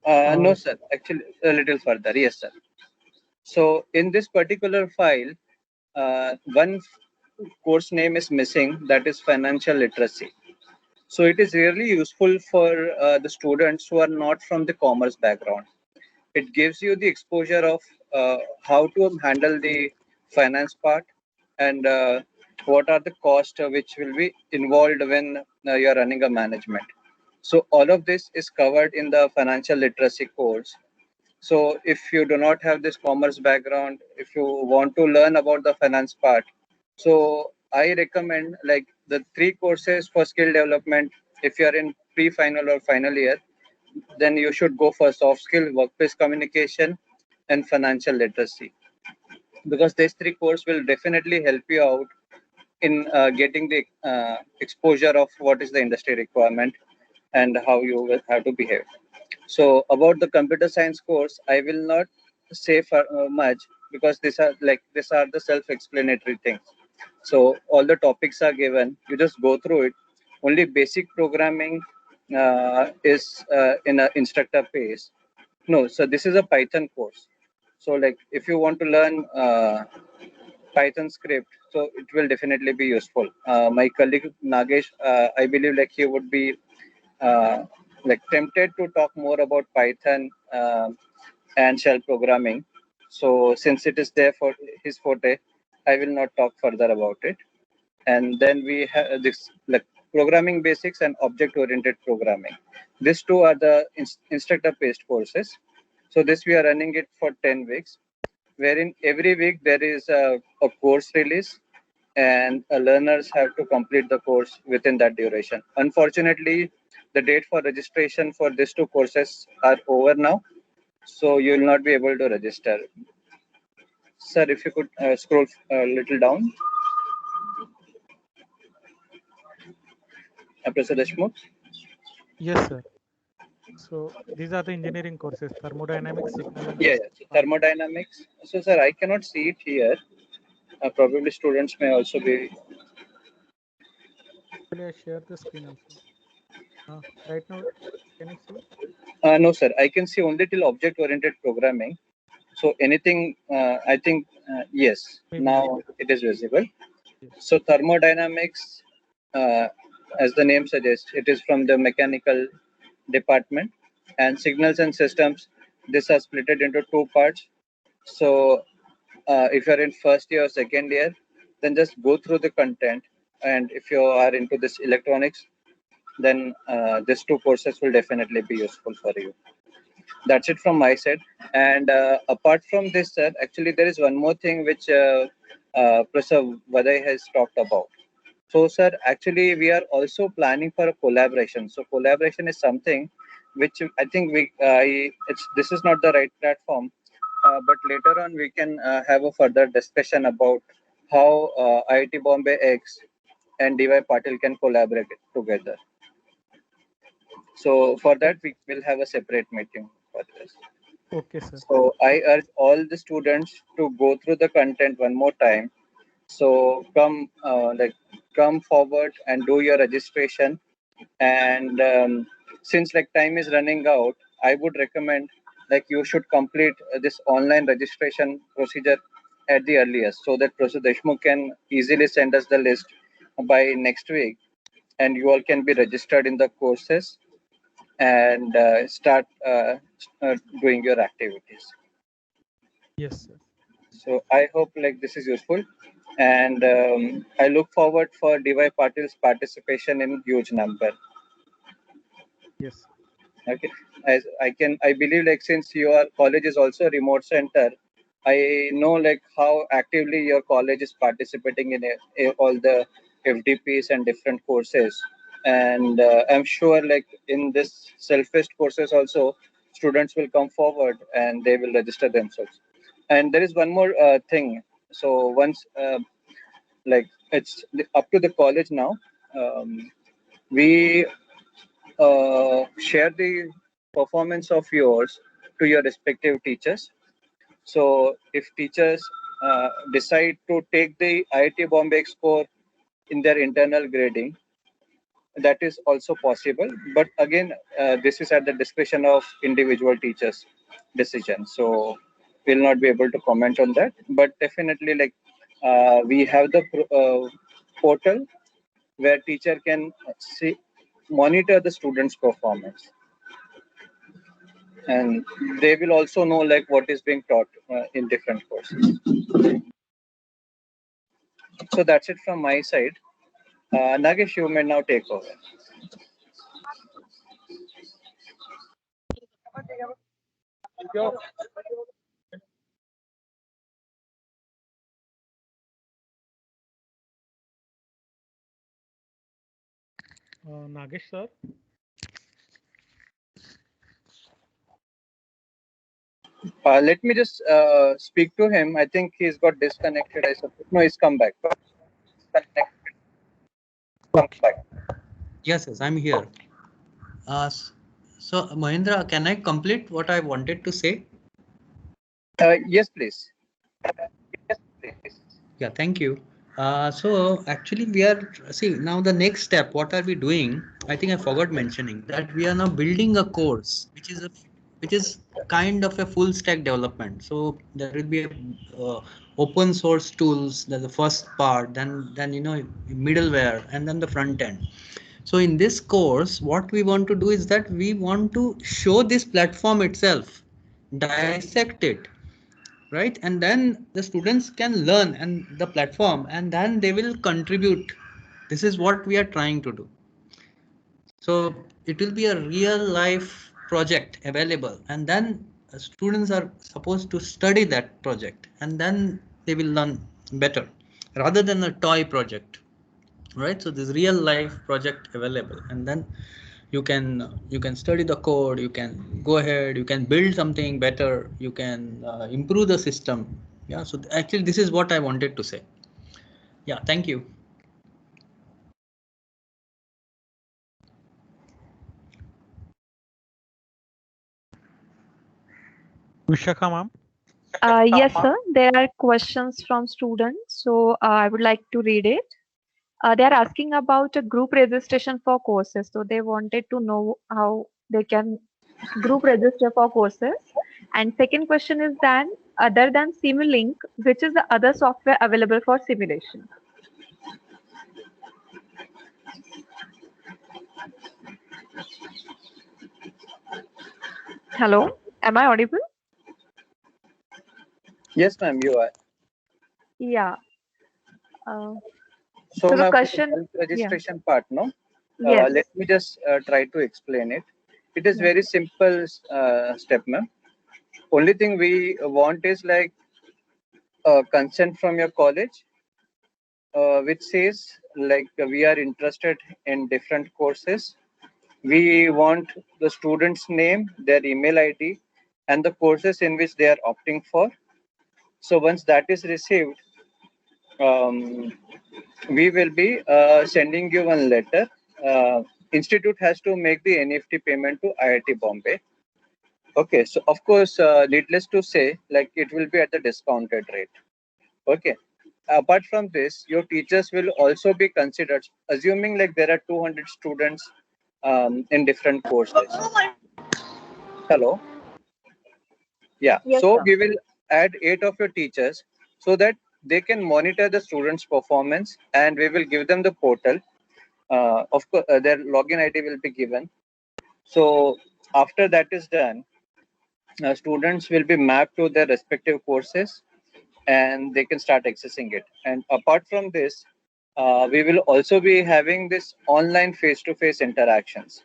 No, sir. Actually, a little further. Yes, sir. So in this particular file, one course name is missing, that is financial literacy. So it is really useful for the students who are not from the commerce background. It gives you the exposure of how to handle the finance part, and what are the costs which will be involved when you are running a management. So all of this is covered in the financial literacy course. So if you do not have this commerce background, if you want to learn about the finance part, so I recommend like the 3 courses for skill development. If you are in pre-final or final year, then you should go for soft skill, workplace communication, and financial literacy, because these 3 courses will definitely help you out in getting the exposure of what is the industry requirement and how you will have to behave. So about the computer science course, I will not say for much, because these are the self-explanatory things. So all the topics are given. You just go through it. Only basic programming is in an instructor pace. No, so this is a Python course. So like if you want to learn Python script, so it will definitely be useful. My colleague Nagesh, I believe like he would be like tempted to talk more about Python and shell programming. So since it is there for his forte, I will not talk further about it. And then we have this like programming basics and object-oriented programming. These two are the instructor-based courses. So this we are running it for 10 weeks, wherein every week there is a course release, and learners have to complete the course within that duration. Unfortunately, the date for registration for these 2 courses are over now, so you will not be able to register. Sir, if you could scroll a little down. Professor Deshmukh? Yes, sir. So these are the engineering courses: thermodynamics, signal and Yeah, thermodynamics. So, sir, I cannot see it here. Probably students may also be. Actually, I share the screen also. Right now, can you see? No, sir. I can see only till object-oriented programming. So anything, I think, yes. Maybe Now it is visible. Yes. So thermodynamics, as the name suggests, it is from the mechanical department, and signals and systems. This are split into 2 parts. So if you're in first year or second year, then just go through the content. And if you are into this electronics, then these 2 courses will definitely be useful for you. That's it from my side. And apart from this, sir, actually there is one more thing which Professor Vaday has talked about. So, sir, actually we are also planning for a collaboration. So, collaboration is something which I think this is not the right platform, but later on we can have a further discussion about how IIT Bombay X and DY Patil can collaborate together. So for that we will have a separate meeting for this. Okay, sir. So I urge all the students to go through the content one more time. So come forward and do your registration. And since like time is running out, I would recommend like you should complete this online registration procedure at the earliest, so that Professor Deshmukh can easily send us the list by next week, and you all can be registered in the courses and start doing your activities. Yes, sir. So I hope like this is useful, and I look forward for DY Patil's participation in huge number. Yes. Okay, as I believe like since your college is also a remote center, I know like how actively your college is participating in all the FDPs and different courses, and I'm sure like in this self-paced courses also students will come forward and they will register themselves. And there is one more thing. So once like it's up to the college now, we share the performance of yours to your respective teachers. So if teachers decide to take the IIT Bombay score in their internal grading, that is also possible. But again, this is at the discretion of individual teachers' decision. So we'll not be able to comment on that. But definitely, like we have the portal where teacher can see monitor the students' performance, and they will also know like what is being taught in different courses. So that's it from my side. Nagesh, you may now take over. Nagesh sir. Let me just speak to him. I think he's got disconnected. I suppose. No, he's come back. Yes, yes, I'm here. So Mahendra, can I complete what I wanted to say? Yes, please. Yeah, thank you. So actually we are, see now the next step, what are we doing? I think I forgot mentioning that we are now building a course, which is kind of a full stack development. So there will be a open source tools, that's the first part, then you know middleware, and then the front end. So in this course, what we want to do is that we want to show this platform itself, dissect it, right? And then the students can learn and the platform, and then they will contribute. This is what we are trying to do. So it will be a real life project available, and then students are supposed to study that project, and then they will learn better rather than a toy project, right? So this real life project available, and then you can study the code, you can go ahead, you can build something better, you can improve the system. Yeah, so actually this is what I wanted to say. Yeah, thank you. Vishakha ma'am. Yes, sir. There are questions from students, so I would like to read it. They are asking about a group registration for courses. So they wanted to know how they can group register for courses. And second question is then, other than Simulink, which is the other software available for simulation? Hello, am I audible? Yes, ma'am, you are. Yeah. So the now for the question, registration part, no? yes. Let me just try to explain it. It is Yeah. very simple step, ma'am. Only thing we want is like consent from your college, which says like we are interested in different courses. We want the student's name, their email ID, and the courses in which they are opting for. So once that is received, we will be sending you one letter. Institute has to make the NEFT payment to IIT Bombay. Okay, so of course, needless to say, like it will be at the discounted rate. Okay. Apart from this, your teachers will also be considered, assuming like there are 200 students in different courses. Hello. Yeah. Yes, So sir. we will add 8 of your teachers so that they can monitor the students' performance, and we will give them the portal. Of course, their login ID will be given. So after that is done, students will be mapped to their respective courses, and they can start accessing it. And apart from this, we will also be having this online face-to-face interactions.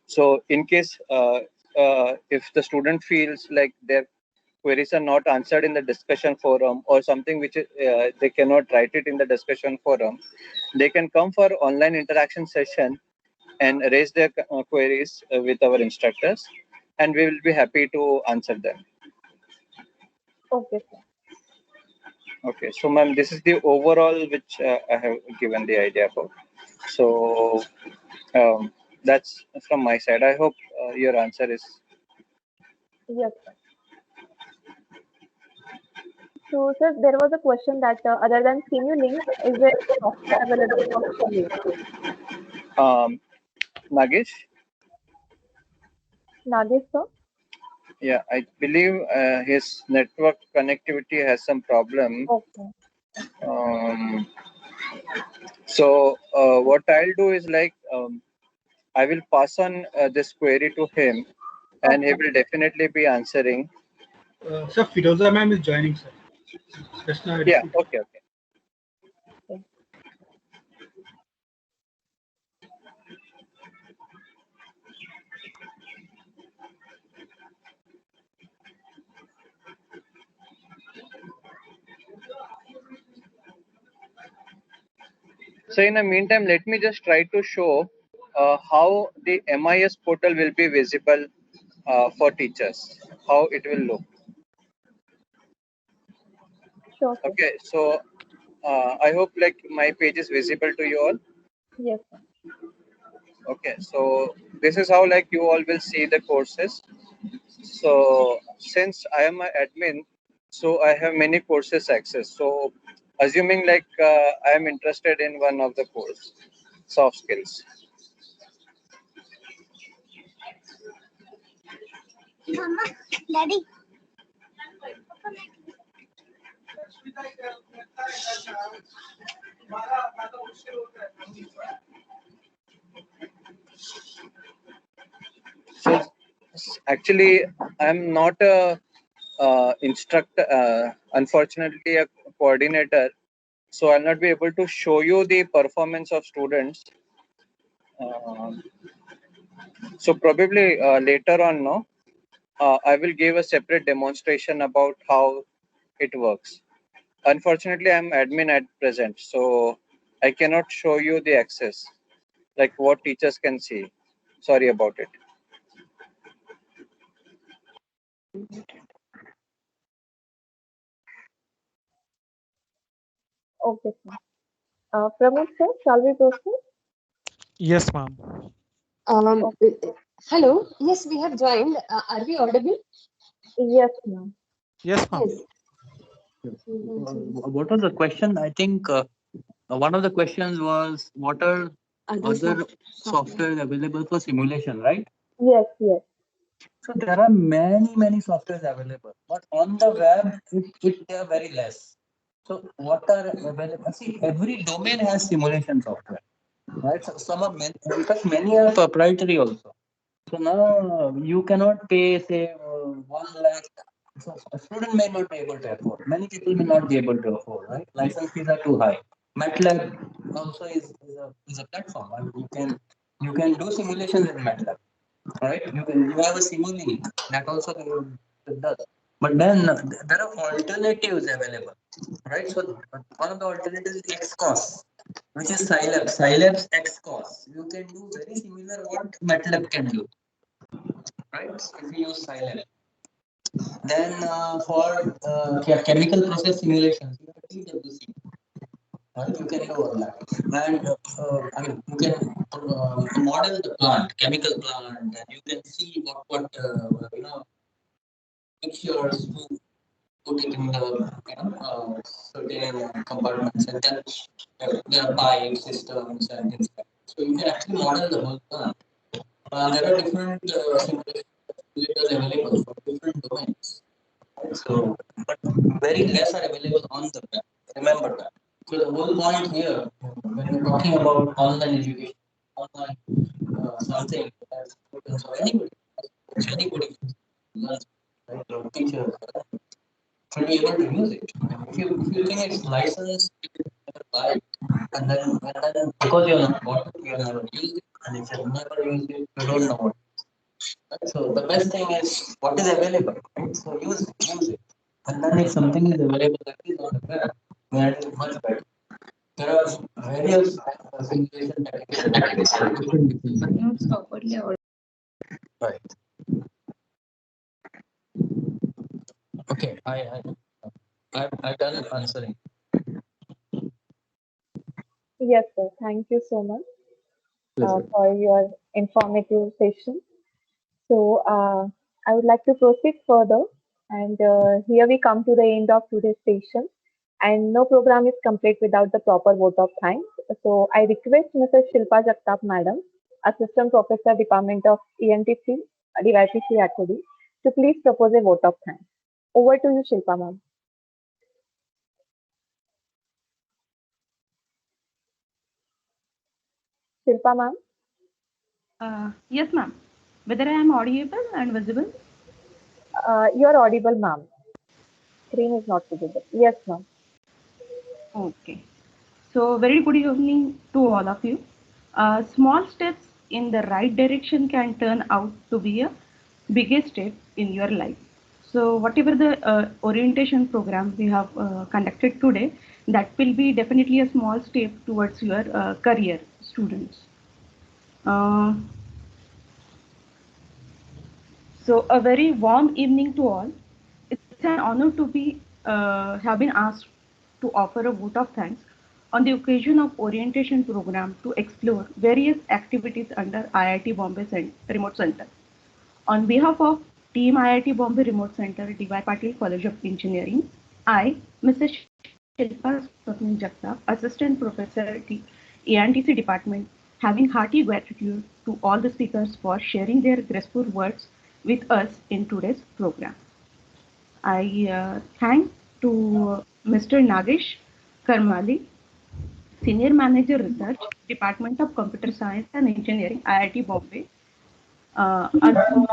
So in case if the student feels like their queries are not answered in the discussion forum or something which they cannot write it in the discussion forum, they can come for online interaction session and raise their queries with our instructors, and we will be happy to answer them. Okay, sir. Okay, so ma'am, this is the overall which I have given the idea for. So that's from my side. I hope your answer is. Yes, sir. So, sir, there was a question that other than Simulink, is there software available for Simulink? Nagesh? Nagesh, sir? Yeah, I believe his network connectivity has some problem. Okay. So what I'll do is like I will pass on this query to him, and he will definitely be answering. Sir, Firoza ma'am is joining, sir. Just now. Yeah. Okay. Okay. Okay. So in the meantime, let me just try to show how the MIS portal will be visible for teachers, how it will look. Sure, sir. Okay, so I hope like my page is visible to you all. Yes, sir. Okay, so this is how like you all will see the courses. So since I am an admin, so I have many courses access. So assuming like I am interested in one of the course, soft skills. Mama, Daddy. So actually, I'm not a instructor, unfortunately a coordinator, so I'll not be able to show you the performance of students. So probably later on, no, I will give a separate demonstration about how it works. Unfortunately, I'm admin at present, so I cannot show you the access, like what teachers can see. Sorry about it. Okay, sir. Pramod, sir, shall we proceed? Yes, ma'am. Hello. Yes, we have joined. Are we audible? Yes, ma'am. Yes, ma'am. What was the question? I think one of the questions was what are other software available for simulation, right? Yes, yes. So there are many softwares available, but on the web, they are very less. So what are available? See, every domain has simulation software, right? So some are many, in fact, many are proprietary also. So now you cannot pay, say, 1 lakh. So a student may not be able to afford. Many people may not be able to afford, right? License fees are too high. MATLAB also is a platform. I mean, you can do simulations in MATLAB, right? You have a Simulink that also does. But then there are alternatives available, right? So one of the alternatives is XCOS, which is Scilab. Scilab's XCOS. You can do very similar what MATLAB can do, right? So if you use Scilab. Then for chemical process simulations, you have TWC. Right? You can do all that. And I mean, you can model the plant, chemical plant, and you can see what mixtures to put it in the certain compartments, and then there are pipe systems and things like that. So you can actually model the whole plant. There are different simulators available for different domains. So, but very less are available on the web. Remember that. So the whole point here, when you're talking about online education, online something, so anybody learns, right? Your teacher should be able to use it. If you think it's licensed, you can never buy it. And then because you're not bought it, you're never used it. And if you've never used it, you don't know what. So the best thing is what is available, right? So use it. And then if something is available that is on the web, then it is much better. There are various simulation packages. Right. Okay, I've done answering. Yes, sir. Thank you so much Pleasure. for your informative session. So, I would like to proceed further. And here we come to the end of today's session. And no program is complete without the proper vote of thanks. So, I request Mrs. Shilpa Jagtap, Madam, Assistant Professor, Department of ENTC, DYPC Akudi, to please propose a vote of thanks. Over to you, Shilpa, ma'am. Shilpa, ma'am. Yes, ma'am. Whether I am audible and visible? You are audible, ma'am. Screen is not visible. Yes, ma'am. Okay. So, very good evening to all of you. Small steps in the right direction can turn out to be a biggest step in your life. So, whatever the orientation program we have conducted today, that will be definitely a small step towards your career, students. So, a very warm evening to all. It's an honor to be have been asked to offer a vote of thanks on the occasion of orientation program to explore various activities under IIT Bombay Remote Center. On behalf of Team IIT Bombay Remote Center, D.Y. Patil College of Engineering, I, Mrs. Shilpa Swapnil Jagtap, Assistant Professor, ENTC Department, having hearty gratitude to all the speakers for sharing their graceful words with us in today's program. I thank to Mr. Nagesh Karmali, Senior Manager Research, Department of Computer Science and Engineering, IIT Bombay. Also,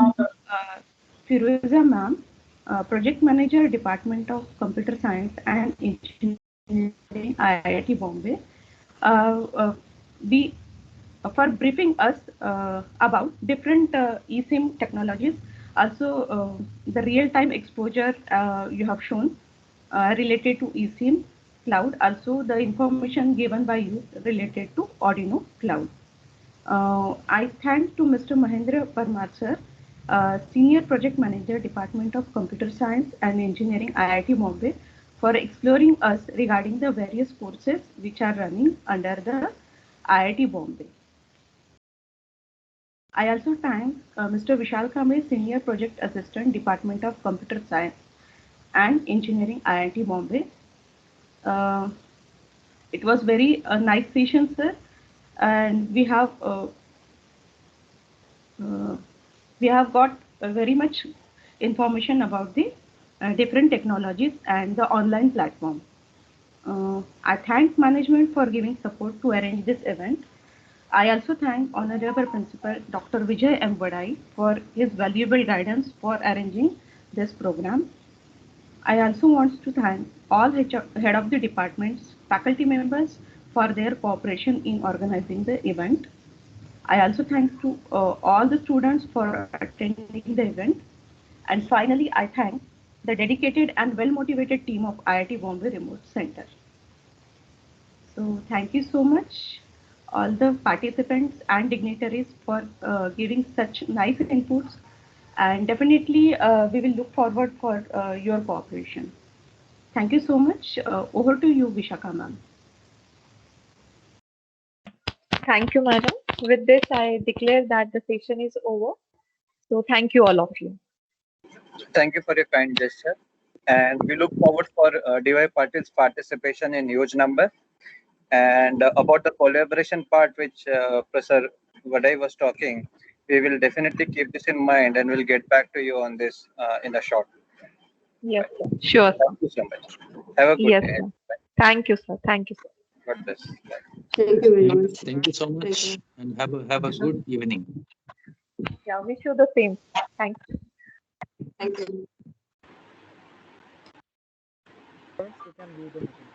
Firuza Ma'am, Project Manager, Department of Computer Science and Engineering, IIT Bombay. We for briefing us about different eSIM technologies. Also, the real-time exposure you have shown related to eSIM cloud. Also, the information given by you related to Arduino cloud. I thank to Mr. Mahendra Parmar sir, Senior Project Manager, Department of Computer Science and Engineering, IIT Bombay, for exploring us regarding the various courses which are running under the IIT Bombay. I also thank Mr. Vishal Kamble, Senior Project Assistant, Department of Computer Science and Engineering, IIT Bombay. It was very nice session, sir, and we have got very much information about the different technologies and the online platform. I thank management for giving support to arrange this event. I also thank Honorable Principal Dr. Vijay M. Vadai for his valuable guidance for arranging this program. I also want to thank all head of the departments, faculty members for their cooperation in organizing the event. I also thank to all the students for attending the event. And finally, I thank the dedicated and well-motivated team of IIT Bombay Remote Center. So thank you so much, all the participants and dignitaries for giving such nice inputs. And definitely, we will look forward for your cooperation. Thank you so much. Over to you, Vishakha ma'am. Thank you, madam. With this, I declare that the session is over. So thank you, all of you. Thank you for your kind gesture. And we look forward for D.Y. Patil's participation in huge number. And about the collaboration part, which Professor Vadai was talking, we will definitely keep this in mind and we'll get back to you on this in a short. Yes, sir. Sure. Thank you so much. Have a good Yes, day. sir. Thank you, sir. Thank you, sir. God bless. Thank you very much. Thank you so much, and have a good evening. Yeah, wish you the same. Thank you. Thank you. You can leave the meeting.